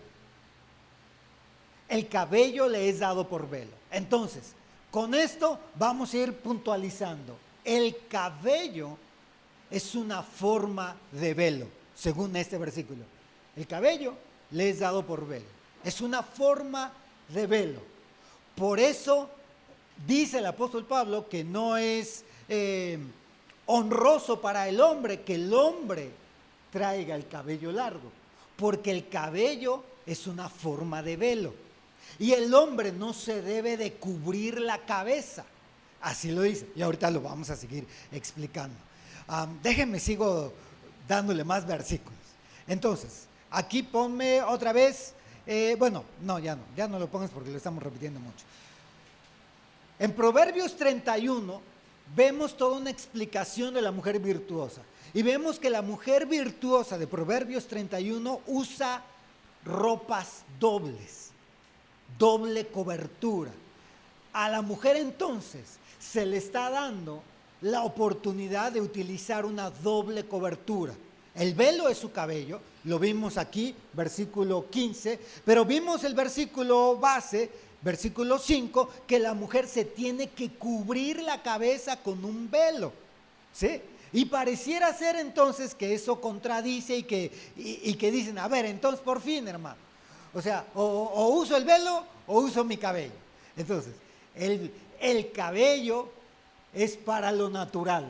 El cabello le es dado por velo. Entonces, con esto vamos a ir puntualizando. El cabello es una forma de velo, según este versículo. El cabello le es dado por velo. Es una forma de velo. Por eso dice el apóstol Pablo que no es honroso para el hombre que el hombre traiga el cabello largo, porque el cabello es una forma de velo. Y el hombre no se debe de cubrir la cabeza. Así lo dice. Y ahorita lo vamos a seguir explicando. Déjenme, sigo dándole más versículos. Entonces, aquí ponme otra vez. Ya no lo pongas porque lo estamos repitiendo mucho. En Proverbios 31 vemos toda una explicación de la mujer virtuosa. Y vemos que la mujer virtuosa de Proverbios 31 usa ropas dobles, doble cobertura. A la mujer entonces se le está dando la oportunidad de utilizar una doble cobertura. El velo es su cabello, lo vimos aquí, versículo 15, pero vimos el versículo base, versículo 5, que la mujer se tiene que cubrir la cabeza con un velo. ¿Sí? Y pareciera ser entonces que eso contradice y que dicen, a ver, entonces por fin, hermano. O sea, o uso el velo o uso mi cabello. Entonces, el cabello es para lo natural.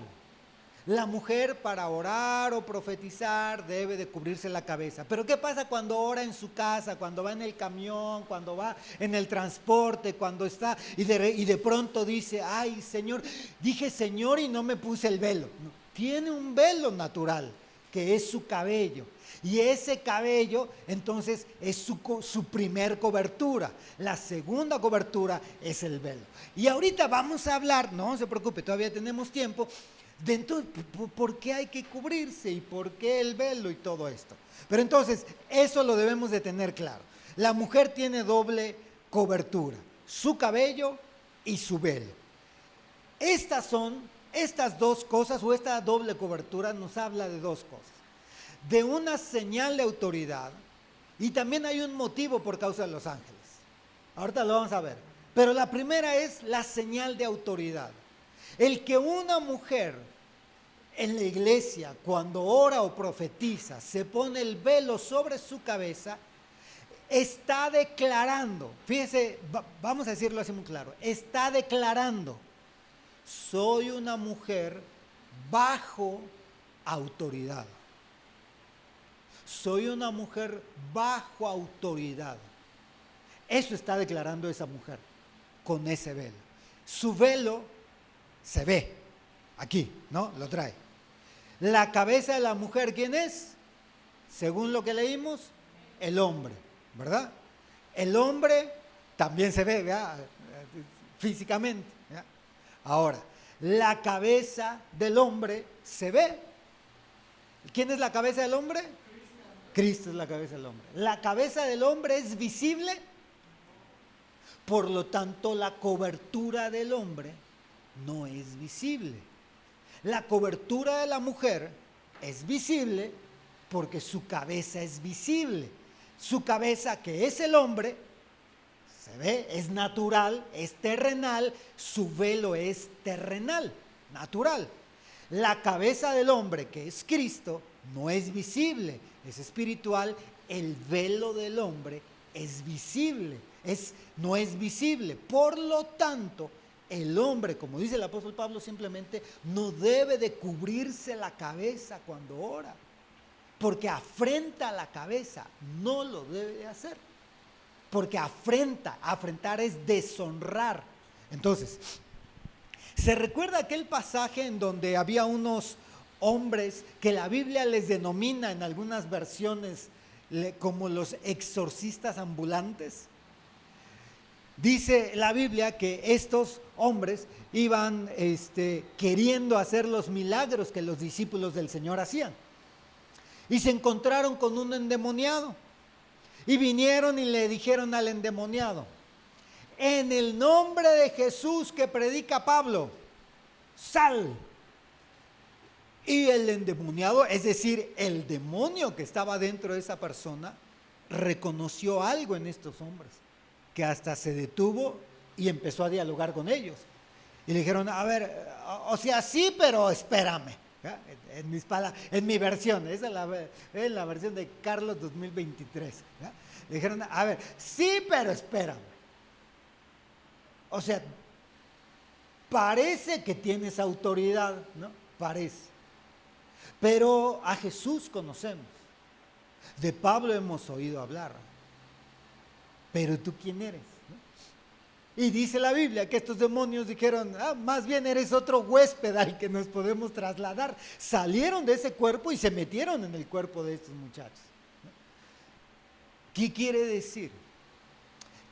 La mujer para orar o profetizar debe de cubrirse la cabeza. Pero ¿qué pasa cuando ora en su casa, cuando va en el camión, cuando va en el transporte, cuando está y de pronto dice, ay Señor, dije Señor y no me puse el velo? No, tiene un velo natural que es su cabello. Y ese cabello entonces es su primer cobertura. La segunda cobertura es el velo. Y ahorita vamos a hablar, no se preocupe, todavía tenemos tiempo, de entonces, ¿por qué hay que cubrirse y por qué el velo y todo esto? Pero entonces, eso lo debemos de tener claro. La mujer tiene doble cobertura, su cabello y su velo. Estas dos cosas, o esta doble cobertura nos habla de dos cosas. De una señal de autoridad y también hay un motivo por causa de los ángeles. Ahorita lo vamos a ver. Pero la primera es la señal de autoridad. El que una mujer en la iglesia, cuando ora o profetiza, se pone el velo sobre su cabeza, está declarando, fíjese, vamos a decirlo así muy claro, está declarando, soy una mujer bajo autoridad. Soy una mujer bajo autoridad. Eso está declarando esa mujer con ese velo. Su velo se ve aquí, ¿no? Lo trae. La cabeza de la mujer, ¿quién es? Según lo que leímos, el hombre, ¿verdad? El hombre también se ve, ¿verdad? Físicamente, ¿verdad? Ahora, la cabeza del hombre se ve. ¿Quién es la cabeza del hombre? Cristo es la cabeza del hombre. La cabeza del hombre es visible, por lo tanto la cobertura del hombre no es visible. La cobertura de la mujer es visible porque su cabeza es visible. Su cabeza, que es el hombre, se ve, es natural, es terrenal, su velo es terrenal, natural. La cabeza del hombre, que es Cristo, no es visible, es espiritual. El velo del hombre es visible, no es visible. Por lo tanto, el hombre, como dice el apóstol Pablo, simplemente no debe de cubrirse la cabeza cuando ora, porque afrenta la cabeza, no lo debe de hacer, porque afrentar es deshonrar. Entonces, ¿se recuerda aquel pasaje en donde había unos hombres que la Biblia les denomina en algunas versiones como los exorcistas ambulantes? Dice la Biblia que estos hombres iban queriendo hacer los milagros que los discípulos del Señor hacían. Y se encontraron con un endemoniado. Y vinieron y le dijeron al endemoniado, en el nombre de Jesús que predica Pablo, sal. Y el endemoniado, es decir, el demonio que estaba dentro de esa persona, reconoció algo en estos hombres, que hasta se detuvo y empezó a dialogar con ellos. Y le dijeron, a ver, o sea, sí, pero espérame. En mi versión, esa es la versión de Carlos 2023. Le dijeron, a ver, sí, pero espérame. O sea, parece que tienes autoridad, ¿no? Parece. Pero a Jesús conocemos. De Pablo hemos oído hablar. Pero ¿tú quién eres? ¿No? Y dice la Biblia que estos demonios dijeron, más bien eres otro huésped al que nos podemos trasladar. Salieron de ese cuerpo y se metieron en el cuerpo de estos muchachos. ¿No? ¿Qué quiere decir?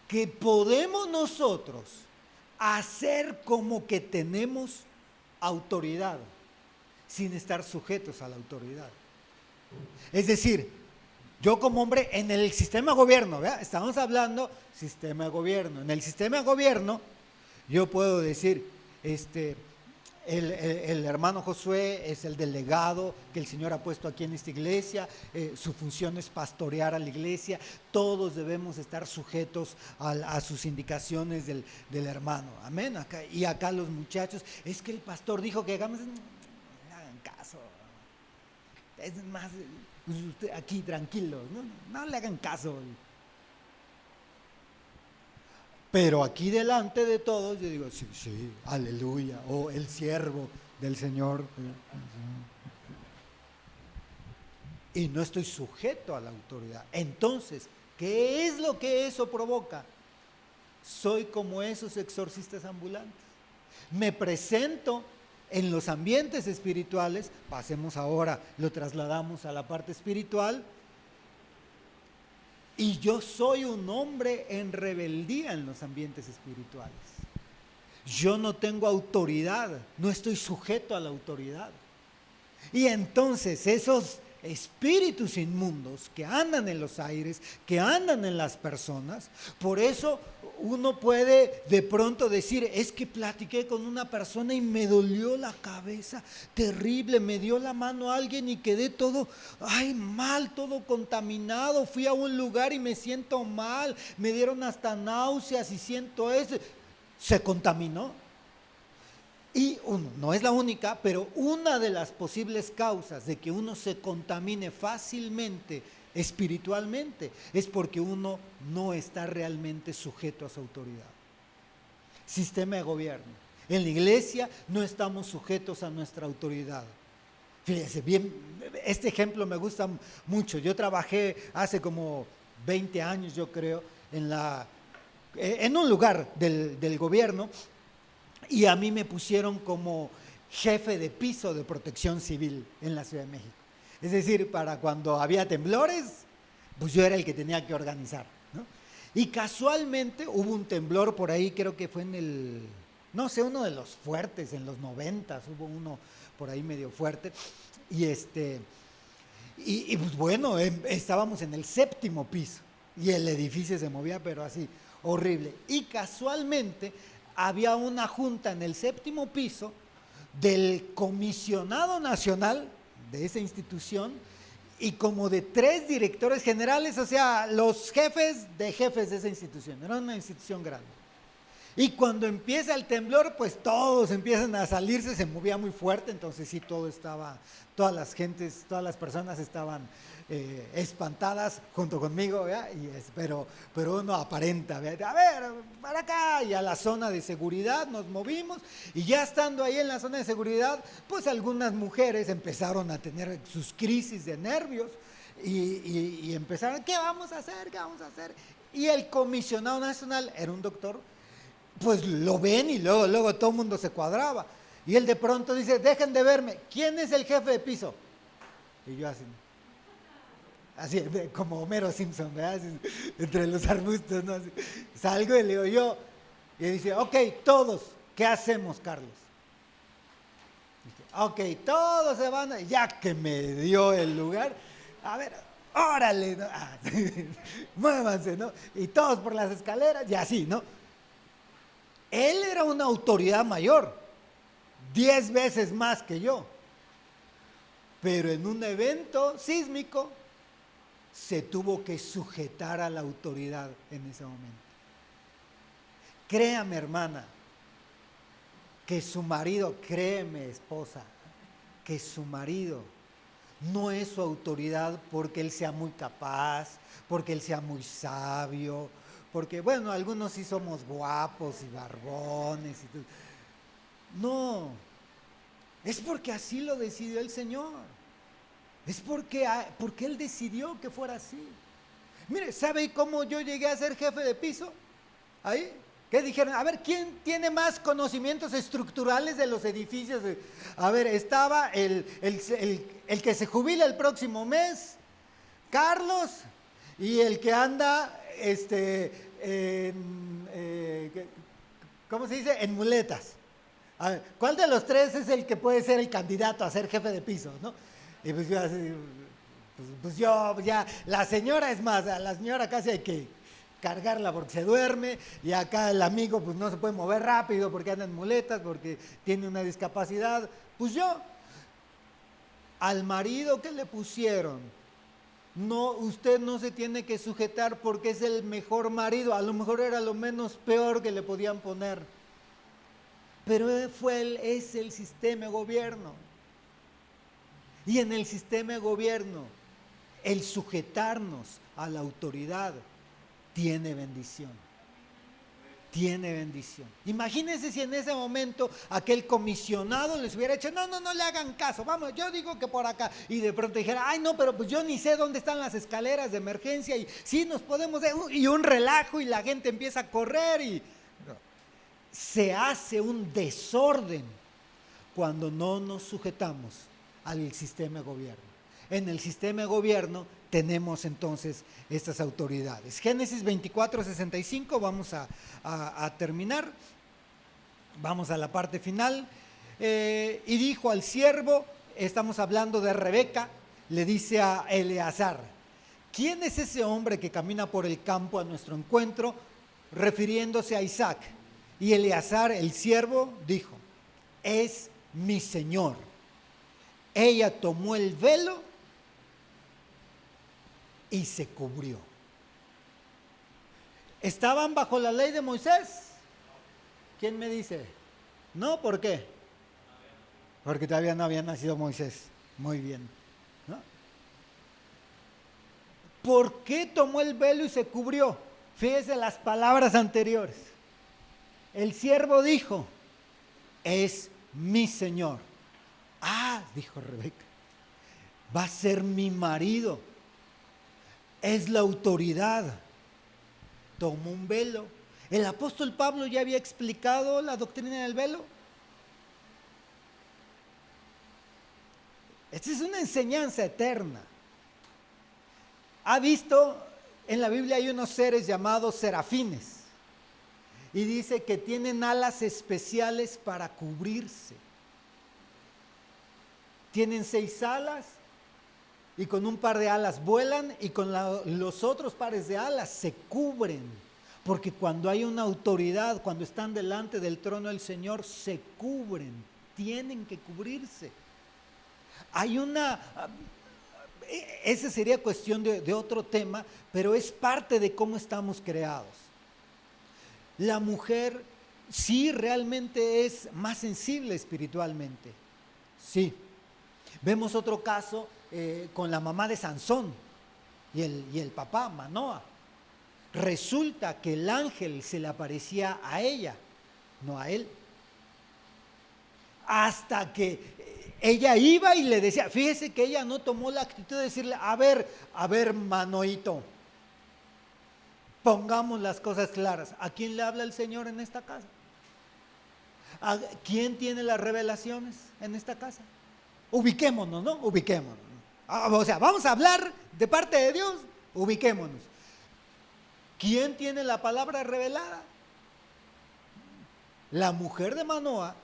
Que podemos nosotros hacer como que tenemos autoridad sin estar sujetos a la autoridad. Es decir, yo como hombre en el sistema de gobierno, ¿verdad? Estamos hablando sistema de gobierno. En el sistema de gobierno yo puedo decir, el hermano Josué es el delegado que el Señor ha puesto aquí en esta iglesia, su función es pastorear a la iglesia, todos debemos estar sujetos a sus indicaciones del hermano, amén. Y acá los muchachos, es que el pastor dijo que hagamos, hagan caso. Es más, pues usted aquí tranquilo, no le hagan caso. Pero aquí delante de todos yo digo, sí, sí, aleluya, o el siervo del Señor. Y no estoy sujeto a la autoridad. Entonces, ¿qué es lo que eso provoca? Soy como esos exorcistas ambulantes. Me presento en los ambientes espirituales, pasemos ahora, lo trasladamos a la parte espiritual, y yo soy un hombre en rebeldía en los ambientes espirituales. Yo no tengo autoridad, no estoy sujeto a la autoridad. Y entonces esos espíritus inmundos que andan en los aires, que andan en las personas, por eso uno puede de pronto decir, es que platiqué con una persona y me dolió la cabeza terrible, me dio la mano a alguien y quedé todo, ay, mal, todo contaminado, fui a un lugar y me siento mal, me dieron hasta náuseas y siento eso, se contaminó. Y uno, no es la única, pero una de las posibles causas de que uno se contamine fácilmente espiritualmente es porque uno no está realmente sujeto a su autoridad. Sistema de gobierno. En la iglesia no estamos sujetos a nuestra autoridad. Fíjense bien, este ejemplo me gusta mucho. Yo trabajé hace como 20 años, yo creo, en un lugar del gobierno. Y a mí me pusieron como jefe de piso de protección civil en la Ciudad de México. Es decir, para cuando había temblores, pues yo era el que tenía que organizar, ¿no? Y casualmente hubo un temblor por ahí, creo que fue no sé, uno de los fuertes, en los 90s, hubo uno por ahí medio fuerte. Y pues bueno, estábamos en el 7º piso y el edificio se movía, pero así, horrible. Y casualmente había una junta en el 7º piso del comisionado nacional de esa institución y como de 3 directores generales, o sea, los jefes de esa institución. Era una institución grande. Y cuando empieza el temblor, pues todos empiezan a salirse, se movía muy fuerte, entonces sí, todas las personas estaban espantadas junto conmigo, pero uno aparenta, a ver, para acá, y a la zona de seguridad nos movimos, y ya estando ahí en la zona de seguridad, pues algunas mujeres empezaron a tener sus crisis de nervios, y empezaron, ¿qué vamos a hacer? ¿Qué vamos a hacer? Y el comisionado nacional era un doctor, pues lo ven y luego todo el mundo se cuadraba. Y él de pronto dice, dejen de verme, ¿quién es el jefe de piso? Y yo así como Homero Simpson, ¿verdad? Así, entre los arbustos, ¿no? Así, salgo y le digo yo, y dice, ok, todos, ¿qué hacemos, Carlos? Dije, ok, todos se van, ya que me dio el lugar, a ver, órale, ¿no? Muévanse, ¿no? Y todos por las escaleras, y así, ¿no? Él era una autoridad mayor, 10 veces más que yo, pero en un evento sísmico se tuvo que sujetar a la autoridad en ese momento. Créame, hermana, que su marido, créeme, esposa, que su marido no es su autoridad porque él sea muy capaz, porque él sea muy sabio, porque, bueno, algunos sí somos guapos y barbones y todo. No, es porque así lo decidió el Señor. Es porque Él decidió que fuera así. Mire, ¿sabe cómo yo llegué a ser jefe de piso? Ahí, ¿qué dijeron? A ver, ¿quién tiene más conocimientos estructurales de los edificios? A ver, estaba el que se jubila el próximo mes, Carlos, y el que anda, ¿cómo se dice? En muletas. A ver, ¿cuál de los 3 es el que puede ser el candidato a ser jefe de piso, no? Y pues yo así, pues yo, ya, la señora es más, a la señora casi hay que cargarla porque se duerme, y acá el amigo pues no se puede mover rápido porque anda en muletas, porque tiene una discapacidad. Pues yo, al marido que le pusieron, no, usted no se tiene que sujetar porque es el mejor marido, a lo mejor era lo menos peor que le podían poner, pero es el sistema de gobierno. Y en el sistema de gobierno, el sujetarnos a la autoridad tiene bendición. Tiene bendición. Imagínense si en ese momento aquel comisionado les hubiera dicho, no le hagan caso, vamos, yo digo que por acá. Y de pronto dijera, ay no, pero pues yo ni sé dónde están las escaleras de emergencia y sí nos podemos, y un relajo y la gente empieza a correr y se hace un desorden cuando no nos sujetamos al sistema de gobierno. En el sistema de gobierno tenemos entonces estas autoridades. Génesis 24:65, vamos a terminar, vamos a la parte final. Y dijo al siervo, estamos hablando de Rebeca, le dice a Eleazar, ¿quién es ese hombre que camina por el campo a nuestro encuentro? Refiriéndose a Isaac. Y Eleazar, el siervo, dijo, es mi señor. Ella tomó el velo y se cubrió. ¿Estaban bajo la ley de Moisés? ¿Quién me dice? No, ¿por qué? Porque todavía no había nacido Moisés. Muy bien, ¿no? ¿Por qué tomó el velo y se cubrió? Fíjese las palabras anteriores. El siervo dijo, es mi señor. Ah, dijo Rebeca, va a ser mi marido. Es la autoridad. Tomó un velo. El apóstol Pablo ya había explicado la doctrina del velo. Esta es una enseñanza eterna. Ha visto, en la Biblia hay unos seres llamados serafines. Y dice que tienen alas especiales para cubrirse. Tienen 6 alas. Y con un par de alas vuelan y con los otros pares de alas se cubren. Porque cuando hay una autoridad, cuando están delante del trono del Señor, se cubren, tienen que cubrirse. Hay esa sería cuestión de otro tema, pero es parte de cómo estamos creados. La mujer sí realmente es más sensible espiritualmente, sí. Vemos otro caso con la mamá de Sansón y el papá, Manoa. Resulta que el ángel se le aparecía a ella, no a él. Hasta que ella iba y le decía, fíjese que ella no tomó la actitud de decirle, a ver, Manoito, pongamos las cosas claras. ¿A quién le habla el Señor en esta casa? ¿A quién tiene las revelaciones en esta casa? Ubiquémonos, ¿no? Ubiquémonos. O sea, vamos a hablar de parte de Dios, ubiquémonos. ¿Quién tiene la palabra revelada? La mujer de Manoa,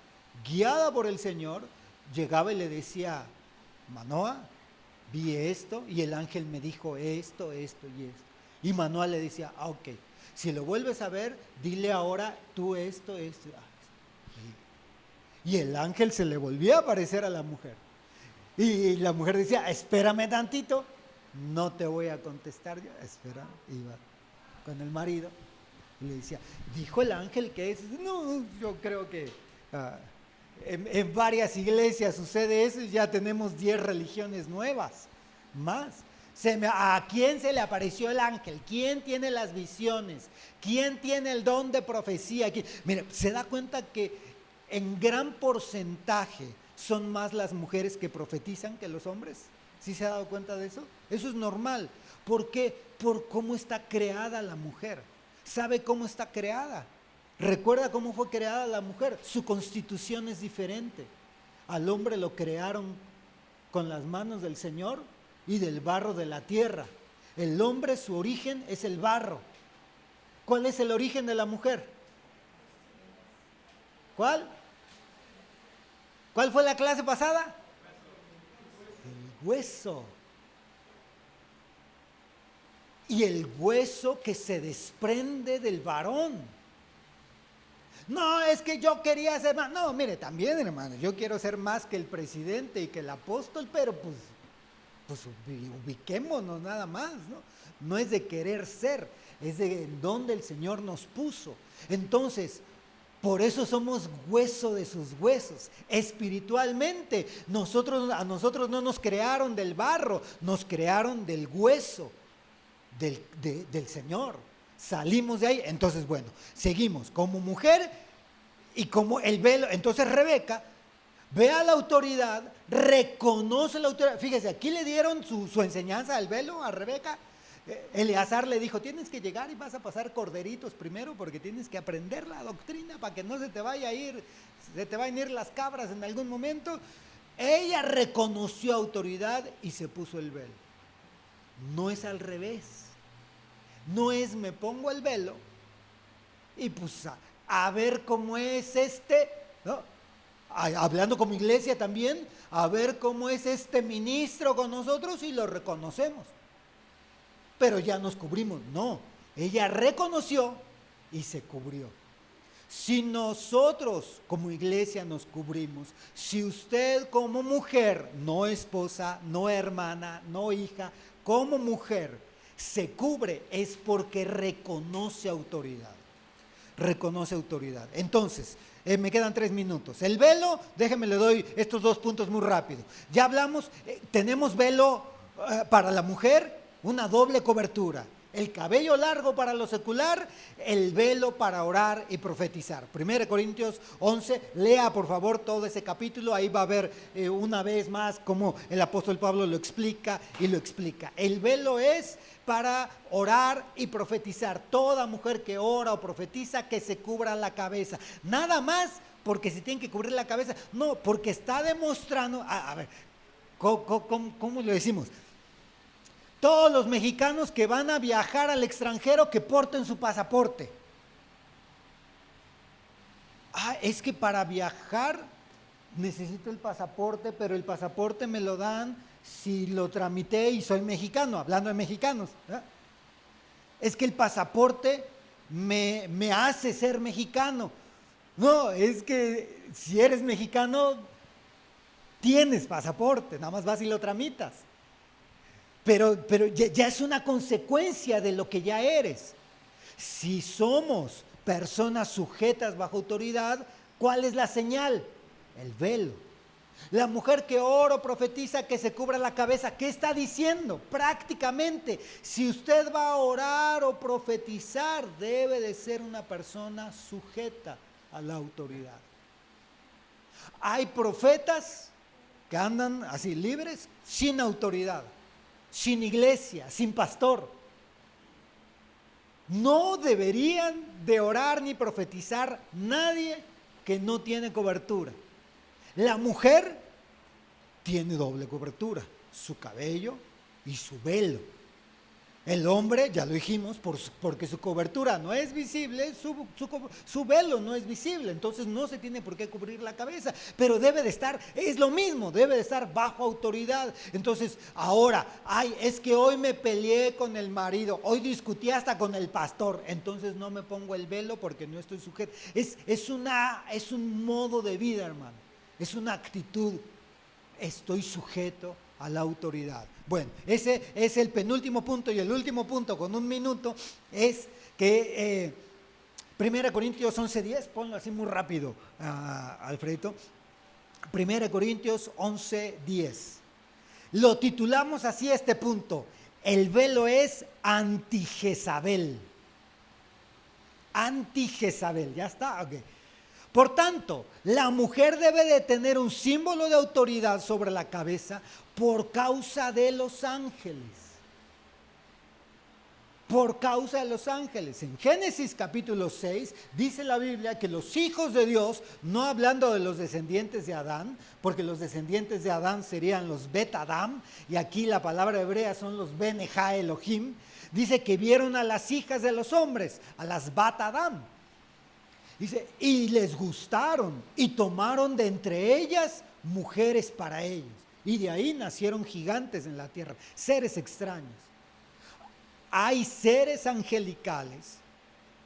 guiada por el Señor, llegaba y le decía, Manoa, vi esto y el ángel me dijo esto y esto. Y Manoa le decía, ok, si lo vuelves a ver, dile ahora tú esto. Y el ángel se le volvía a aparecer a la mujer. Y la mujer decía, espérame tantito, no te voy a contestar yo. Espera, iba con el marido y le decía, dijo el ángel que es. No, yo creo que en varias iglesias sucede eso y ya tenemos 10 religiones nuevas, más. ¿A quién se le apareció el ángel? ¿Quién tiene las visiones? ¿Quién tiene el don de profecía? Mire, se da cuenta que en gran porcentaje son más las mujeres que profetizan que los hombres. ¿Sí se ha dado cuenta de eso? Eso es normal. ¿Por qué? Por cómo está creada la mujer. ¿Sabe cómo está creada? ¿Recuerda cómo fue creada la mujer? Su constitución es diferente. Al hombre lo crearon con las manos del Señor y del barro de la tierra. El hombre, su origen es el barro. ¿Cuál es el origen de la mujer? ¿Cuál? ¿Cuál fue la clase pasada? El hueso. Y el hueso que se desprende del varón. No, es que yo quería ser más. No, mire, también, hermano, yo quiero ser más que el presidente y que el apóstol, pero pues ubiquémonos nada más, ¿no? No es de querer ser, es de donde el Señor nos puso. Entonces, Por eso somos hueso de sus huesos. Espiritualmente, a nosotros no nos crearon del barro, nos crearon del hueso del Señor. Salimos de ahí. Entonces, bueno, seguimos como mujer y como el velo. Entonces Rebeca ve a la autoridad, reconoce la autoridad. Fíjese, aquí le dieron su enseñanza del velo a Rebeca. Eleazar le dijo, tienes que llegar y vas a pasar corderitos primero porque tienes que aprender la doctrina para que no se te vayan a ir las cabras en algún momento. Ella reconoció autoridad y se puso el velo. No es al revés. No es me pongo el velo y pues a ver cómo es ¿no? Hablando como iglesia también, a ver cómo es este ministro con nosotros y lo reconocemos. Pero ya nos cubrimos. No, ella reconoció y se cubrió. Si nosotros como iglesia nos cubrimos, si usted como mujer, no esposa, no hermana, no hija, como mujer se cubre, es porque reconoce autoridad. Reconoce autoridad. Entonces, me quedan 3 minutos. El velo, déjenme le doy estos 2 puntos muy rápido. Ya hablamos, tenemos velo para la mujer, una doble cobertura. El cabello largo para lo secular, el velo para orar y profetizar. 1 Corintios 11, lea por favor todo ese capítulo, ahí va a ver una vez más cómo el apóstol Pablo lo explica y lo explica. El velo es para orar y profetizar. Toda mujer que ora o profetiza que se cubra la cabeza. Nada más porque se tiene que cubrir la cabeza, no, porque está demostrando, a ver, ¿cómo lo decimos? Todos los mexicanos que van a viajar al extranjero que porten su pasaporte. Es que para viajar necesito el pasaporte, pero el pasaporte me lo dan si lo tramité y soy mexicano, hablando de mexicanos. Es que el pasaporte me hace ser mexicano. No, es que si eres mexicano, tienes pasaporte, nada más vas y lo tramitas. Pero ya es una consecuencia de lo que ya eres. Si somos personas sujetas bajo autoridad, ¿cuál es la señal? El velo. La mujer que ora o profetiza que se cubra la cabeza, ¿qué está diciendo? Prácticamente, si usted va a orar o profetizar, debe de ser una persona sujeta a la autoridad. Hay profetas que andan así libres, sin autoridad, sin iglesia, sin pastor. No deberían de orar ni profetizar nadie que no tiene cobertura. La mujer tiene doble cobertura, su cabello y su velo. El hombre, ya lo dijimos, porque su cobertura no es visible, su velo no es visible, entonces no se tiene por qué cubrir la cabeza, pero debe de estar, es lo mismo, debe de estar bajo autoridad. Entonces, ahora, es que hoy me peleé con el marido, hoy discutí hasta con el pastor, entonces no me pongo el velo porque no estoy sujeto. Es un modo de vida, hermano, es una actitud, estoy sujeto a la autoridad. Bueno, ese es el penúltimo punto, y el último punto con 1 minuto es que 1 Corintios 11:10, ponlo así muy rápido, Alfredo. 1 Corintios 11:10. Lo titulamos así este punto: el velo es anti-Jezabel. Anti-Jezabel, ya está, ok. Por tanto, la mujer debe de tener un símbolo de autoridad sobre la cabeza por causa de los ángeles. Por causa de los ángeles. En Génesis capítulo 6 dice la Biblia que los hijos de Dios, no hablando de los descendientes de Adán, porque los descendientes de Adán serían los Bet Adam, y aquí la palabra hebrea son los Bene Ha Elohim, dice que vieron a las hijas de los hombres, a las Bat Adam. Dice, y les gustaron y tomaron de entre ellas mujeres para ellos. Y de ahí nacieron gigantes en la tierra, seres extraños. Hay seres angelicales.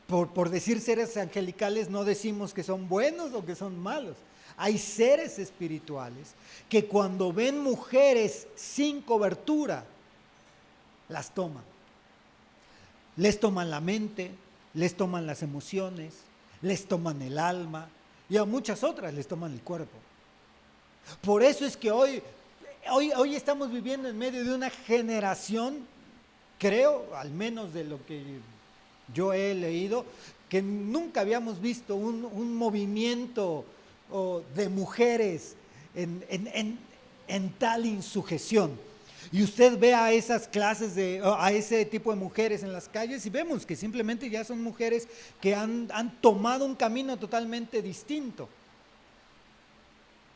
Por decir seres angelicales no decimos que son buenos o que son malos. Hay seres espirituales que cuando ven mujeres sin cobertura, las toman. Les toman la mente, les toman las emociones, les toman el alma y a muchas otras les toman el cuerpo. Por eso es que hoy estamos viviendo en medio de una generación, creo, al menos de lo que yo he leído, que nunca habíamos visto un movimiento de mujeres en tal insujeción. Y usted ve a esas clases, a ese tipo de mujeres en las calles y vemos que simplemente ya son mujeres que han tomado un camino totalmente distinto.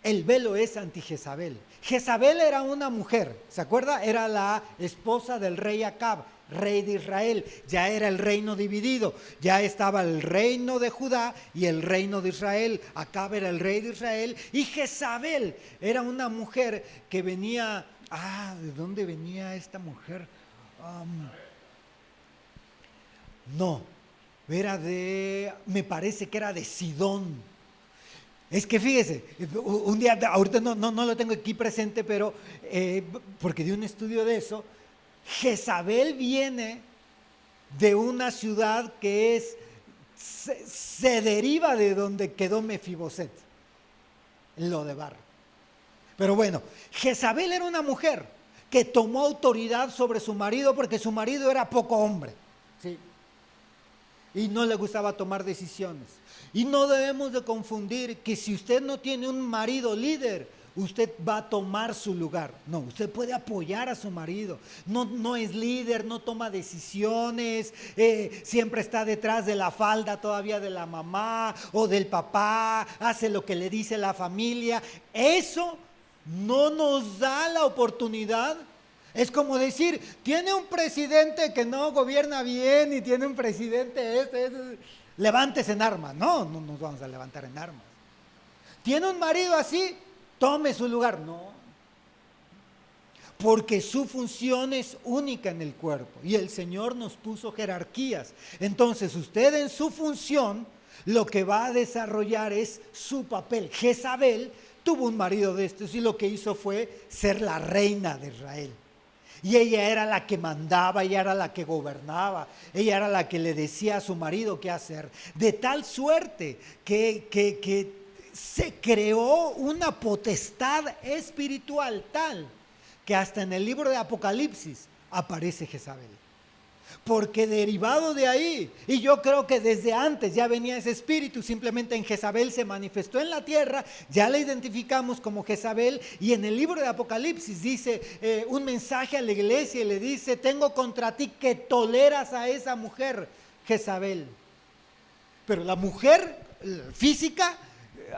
El velo es anti-Jezabel. Jezabel era una mujer, ¿se acuerda? Era la esposa del rey Acab, rey de Israel. Ya era el reino dividido, ya estaba el reino de Judá y el reino de Israel. Acab era el rey de Israel y Jezabel era una mujer que venía... ¿de dónde venía esta mujer? No, me parece que era de Sidón. Es que fíjese, un día, ahorita no lo tengo aquí presente, pero porque di un estudio de eso, Jezabel viene de una ciudad que se deriva de donde quedó Mefiboset, Lodebar. Pero bueno, Jezabel era una mujer que tomó autoridad sobre su marido porque su marido era poco hombre, ¿sí? Y no le gustaba tomar decisiones. Y no debemos de confundir que si usted no tiene un marido líder, usted va a tomar su lugar. No, usted puede apoyar a su marido. No es líder, no toma decisiones, siempre está detrás de la falda todavía de la mamá o del papá, hace lo que le dice la familia. Eso no nos da la oportunidad. Es como decir, tiene un presidente que no gobierna bien y tiene un presidente levántese en armas. No nos vamos a levantar en armas. Tiene un marido así, tome su lugar. No, porque su función es única en el cuerpo y el Señor nos puso jerarquías. Entonces usted en su función lo que va a desarrollar es su papel. Jezabel tuvo un marido de estos y lo que hizo fue ser la reina de Israel. Y ella era la que mandaba, ella era la que gobernaba, ella era la que le decía a su marido qué hacer. De tal suerte que se creó una potestad espiritual tal que hasta en el libro de Apocalipsis aparece Jezabel. Porque derivado de ahí, y yo creo que desde antes ya venía ese espíritu, simplemente en Jezabel se manifestó en la tierra, ya la identificamos como Jezabel, y en el libro de Apocalipsis dice un mensaje a la iglesia y le dice: tengo contra ti que toleras a esa mujer, Jezabel. Pero la mujer física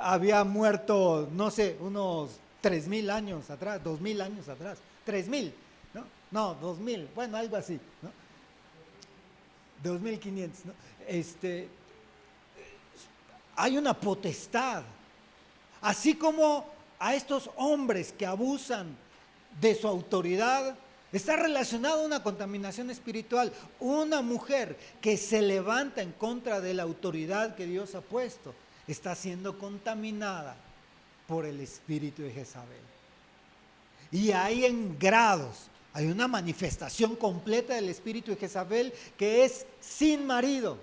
había muerto, no sé, unos 3,000 años atrás, 2,000 años atrás, 3,000, no, 2,000, bueno, algo así, ¿no? 2,500, ¿no? Hay una potestad, así como a estos hombres que abusan de su autoridad, está relacionado a una contaminación espiritual. Una mujer que se levanta en contra de la autoridad que Dios ha puesto, está siendo contaminada por el espíritu de Jezabel. Y hay en grados. Hay una manifestación completa del espíritu de Jezabel que es sin marido,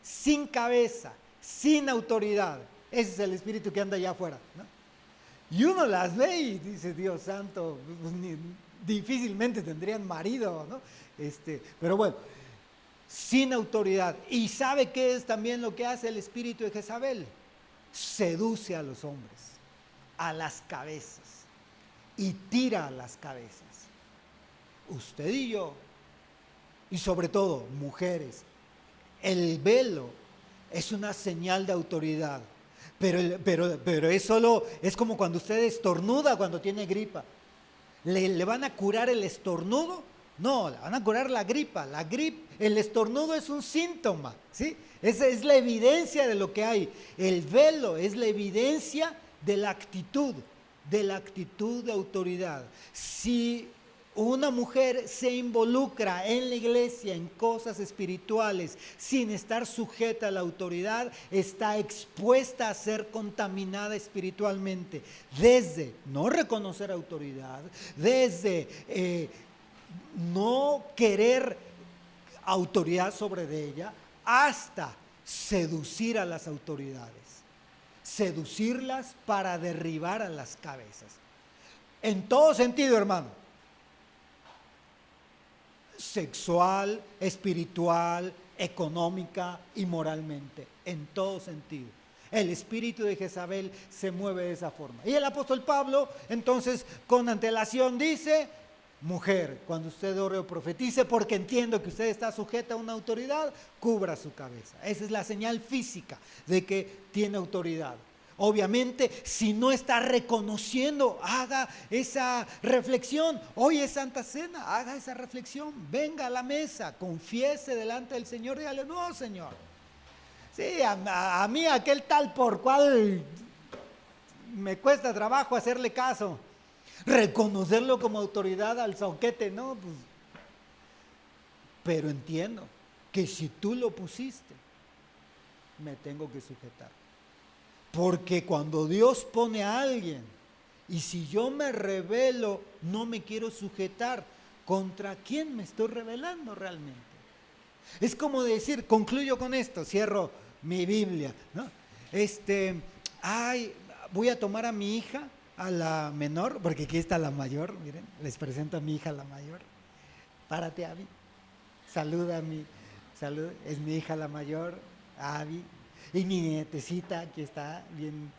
sin cabeza, sin autoridad. Ese es el espíritu que anda allá afuera, ¿no? Y uno las ve y dice: Dios santo, pues difícilmente tendrían marido, ¿no? Pero bueno, sin autoridad. ¿Y sabe qué es también lo que hace el espíritu de Jezabel? Seduce a los hombres, a las cabezas, y tira a las cabezas. Usted y yo, y sobre todo mujeres, el velo es una señal de autoridad, pero es como cuando usted estornuda cuando tiene gripa. ¿Le van a curar el estornudo? No, le van a curar la gripa. El estornudo es un síntoma, ¿sí? Esa es la evidencia de lo que hay. El velo es la evidencia de la actitud de autoridad. Si una mujer se involucra en la iglesia, en cosas espirituales, sin estar sujeta a la autoridad, está expuesta a ser contaminada espiritualmente, desde no reconocer autoridad, desde no querer autoridad sobre ella, hasta seducir a las autoridades, seducirlas para derribar a las cabezas. En todo sentido, hermano. Sexual, espiritual, económica y moralmente, en todo sentido. El espíritu de Jezabel se mueve de esa forma. Y el apóstol Pablo, entonces, con antelación dice: mujer, cuando usted ore o profetice, porque entiendo que usted está sujeta a una autoridad, cubra su cabeza. Esa es la señal física de que tiene autoridad. Obviamente, si no está reconociendo, haga esa reflexión. Hoy es Santa Cena, haga esa reflexión. Venga a la mesa, confiese delante del Señor, dígale: no, Señor. Sí, a mí aquel tal por cual me cuesta trabajo hacerle caso. Reconocerlo como autoridad al zoquete, no, pues. Pero entiendo que si tú lo pusiste, me tengo que sujetar. Porque cuando Dios pone a alguien, y si yo me rebelo, no me quiero sujetar, ¿contra quién me estoy rebelando realmente? Es como decir, concluyo con esto, cierro mi Biblia, ¿no? Voy a tomar a mi hija, a la menor, porque aquí está la mayor, miren, les presento a mi hija, la mayor. Párate, Abby. Saluda a saluda, es mi hija la mayor, Abby. Y mi nietecita, aquí está, bien.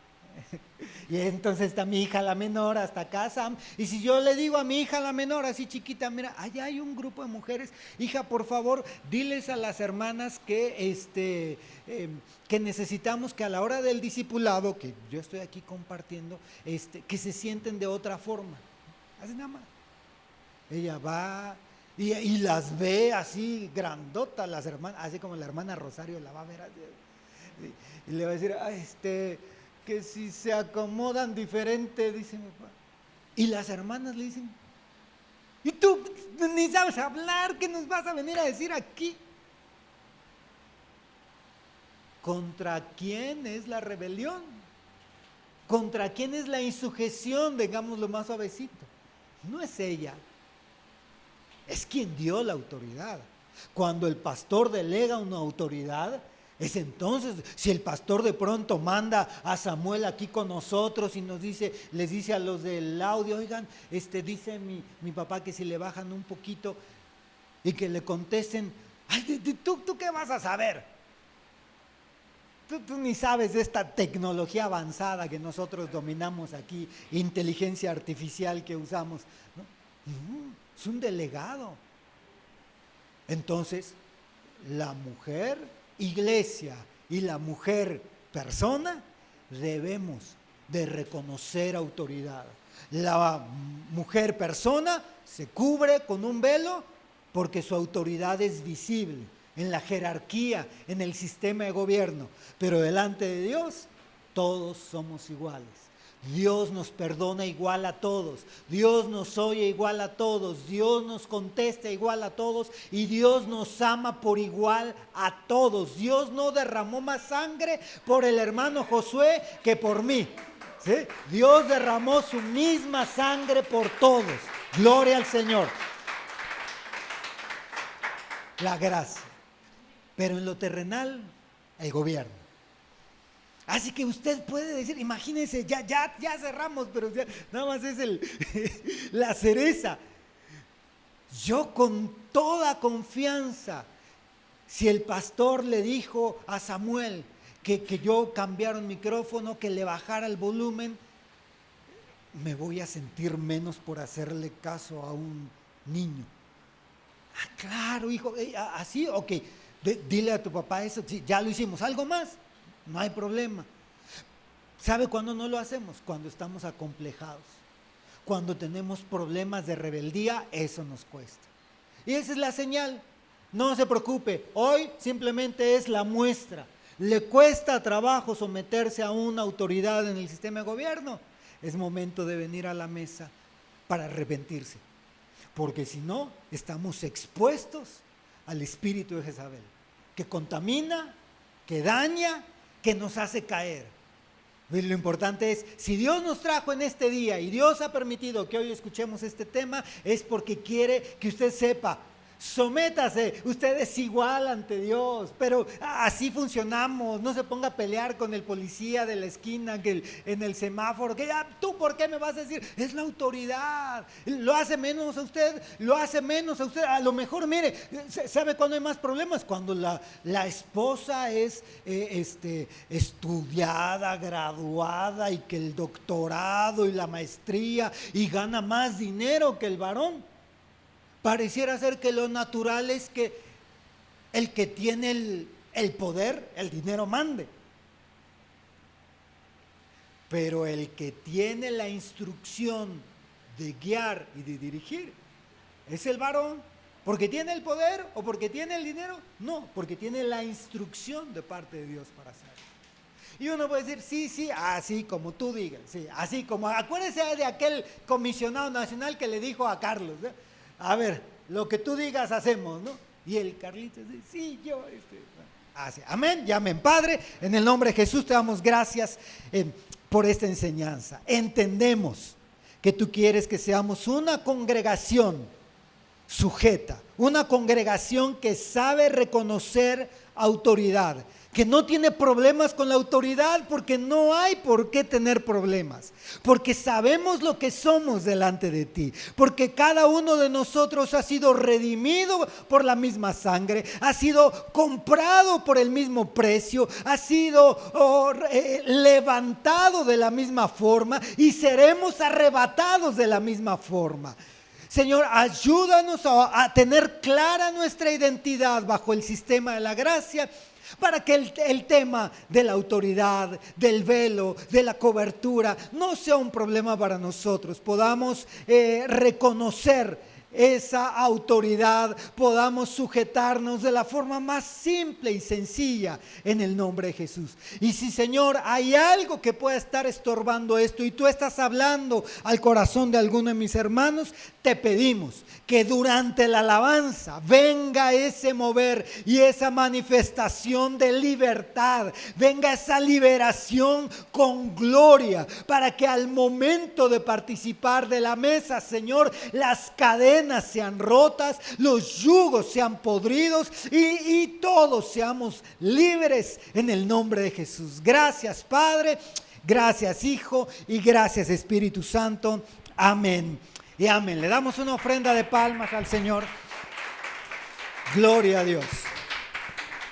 Y entonces está mi hija la menor, hasta acá Sam. Y si yo le digo a mi hija la menor, así chiquita: mira, allá hay un grupo de mujeres, hija, por favor, diles a las hermanas que que necesitamos que a la hora del discipulado, que yo estoy aquí compartiendo, que se sienten de otra forma. Así nada más. Ella va y las ve así grandotas las hermanas, así como la hermana Rosario la va a ver así. Y le va a decir: que si se acomodan diferente, dice mi papá. Y las hermanas le dicen: ¿y tú ni sabes hablar? ¿Qué nos vas a venir a decir aquí? ¿Contra quién es la rebelión? ¿Contra quién es la insujeción? Digámoslo más suavecito. No es ella, es quien dio la autoridad. Cuando el pastor delega una autoridad, es entonces, si el pastor de pronto manda a Samuel aquí con nosotros y les dice a los del audio: oigan, dice mi papá que si le bajan un poquito, y que le contesten: ay, ¿tú qué vas a saber? Tú ni sabes de esta tecnología avanzada que nosotros dominamos aquí, inteligencia artificial que usamos, ¿no? Es un delegado. Entonces, la mujer iglesia y la mujer persona debemos de reconocer autoridad. La mujer persona se cubre con un velo porque su autoridad es visible en la jerarquía, en el sistema de gobierno, pero delante de Dios todos somos iguales. Dios nos perdona igual a todos, Dios nos oye igual a todos, Dios nos contesta igual a todos, y Dios nos ama por igual a todos. Dios no derramó más sangre por el hermano Josué que por mí, ¿sí? Dios derramó su misma sangre por todos. Gloria al Señor. La gracia. Pero en lo terrenal, el gobierno. Así que usted puede decir, imagínense, ya cerramos, pero nada más es la cereza. Yo con toda confianza, si el pastor le dijo a Samuel que yo cambiara el micrófono, que le bajara el volumen, me voy a sentir menos por hacerle caso a un niño. Ah, claro, hijo, así, ok, dile a tu papá eso, sí, ya lo hicimos. ¿Algo más? No hay problema. ¿Sabe cuándo no lo hacemos? Cuando estamos acomplejados. Cuando tenemos problemas de rebeldía, eso nos cuesta. Y esa es la señal. No se preocupe, hoy simplemente es la muestra. ¿Le cuesta trabajo someterse a una autoridad en el sistema de gobierno? Es momento de venir a la mesa para arrepentirse. Porque si no, estamos expuestos al espíritu de Jezabel, que contamina, que daña, que nos hace caer. Y lo importante es, si Dios nos trajo en este día y Dios ha permitido que hoy escuchemos este tema, es porque quiere que usted sepa, Sométase, usted es igual ante Dios, pero así funcionamos. No se ponga a pelear con el policía de la esquina en el semáforo, que ya, ¿tú por qué me vas a decir? Es la autoridad, lo hace menos a usted, lo hace menos a usted. A lo mejor, mire, ¿sabe cuándo hay más problemas? Cuando la esposa es estudiada, graduada, y que el doctorado y la maestría, y gana más dinero que el varón. Pareciera ser que lo natural es que el que tiene el poder, el dinero mande. Pero el que tiene la instrucción de guiar y de dirigir es el varón. ¿Porque tiene el poder o porque tiene el dinero? No, porque tiene la instrucción de parte de Dios para hacerlo. Y uno puede decir, sí, así como tú digas, sí, así como, acuérdese de aquel comisionado nacional que le dijo a Carlos, ¿no? A ver, lo que tú digas hacemos, ¿no? Y el Carlitos dice, sí, yo, hace. Amén y amén. Padre, en el nombre de Jesús te damos gracias por esta enseñanza. Entendemos que tú quieres que seamos una congregación sujeta, una congregación que sabe reconocer autoridad, que no tiene problemas con la autoridad, porque no hay por qué tener problemas, porque sabemos lo que somos delante de ti, porque cada uno de nosotros ha sido redimido por la misma sangre, ha sido comprado por el mismo precio, ha sido levantado de la misma forma y seremos arrebatados de la misma forma. Señor, ayúdanos a tener clara nuestra identidad bajo el sistema de la gracia, para que el tema de la autoridad, del velo, de la cobertura, no sea un problema para nosotros. Podamos reconocer esa autoridad, podamos sujetarnos de la forma más simple y sencilla en el nombre de Jesús. Y si, Señor, hay algo que pueda estar estorbando esto y tú estás hablando al corazón de alguno de mis hermanos, te pedimos que durante la alabanza venga ese mover y esa manifestación de libertad, venga esa liberación con gloria, para que al momento de participar de la mesa, Señor, las cadenas sean rotas, los yugos sean podridos y todos seamos libres en el nombre de Jesús. Gracias, Padre, gracias, Hijo, y gracias, Espíritu Santo. Amén y amén. Le damos una ofrenda de palmas al Señor. Gloria a Dios.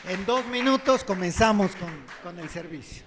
En 2 minutos comenzamos con el servicio.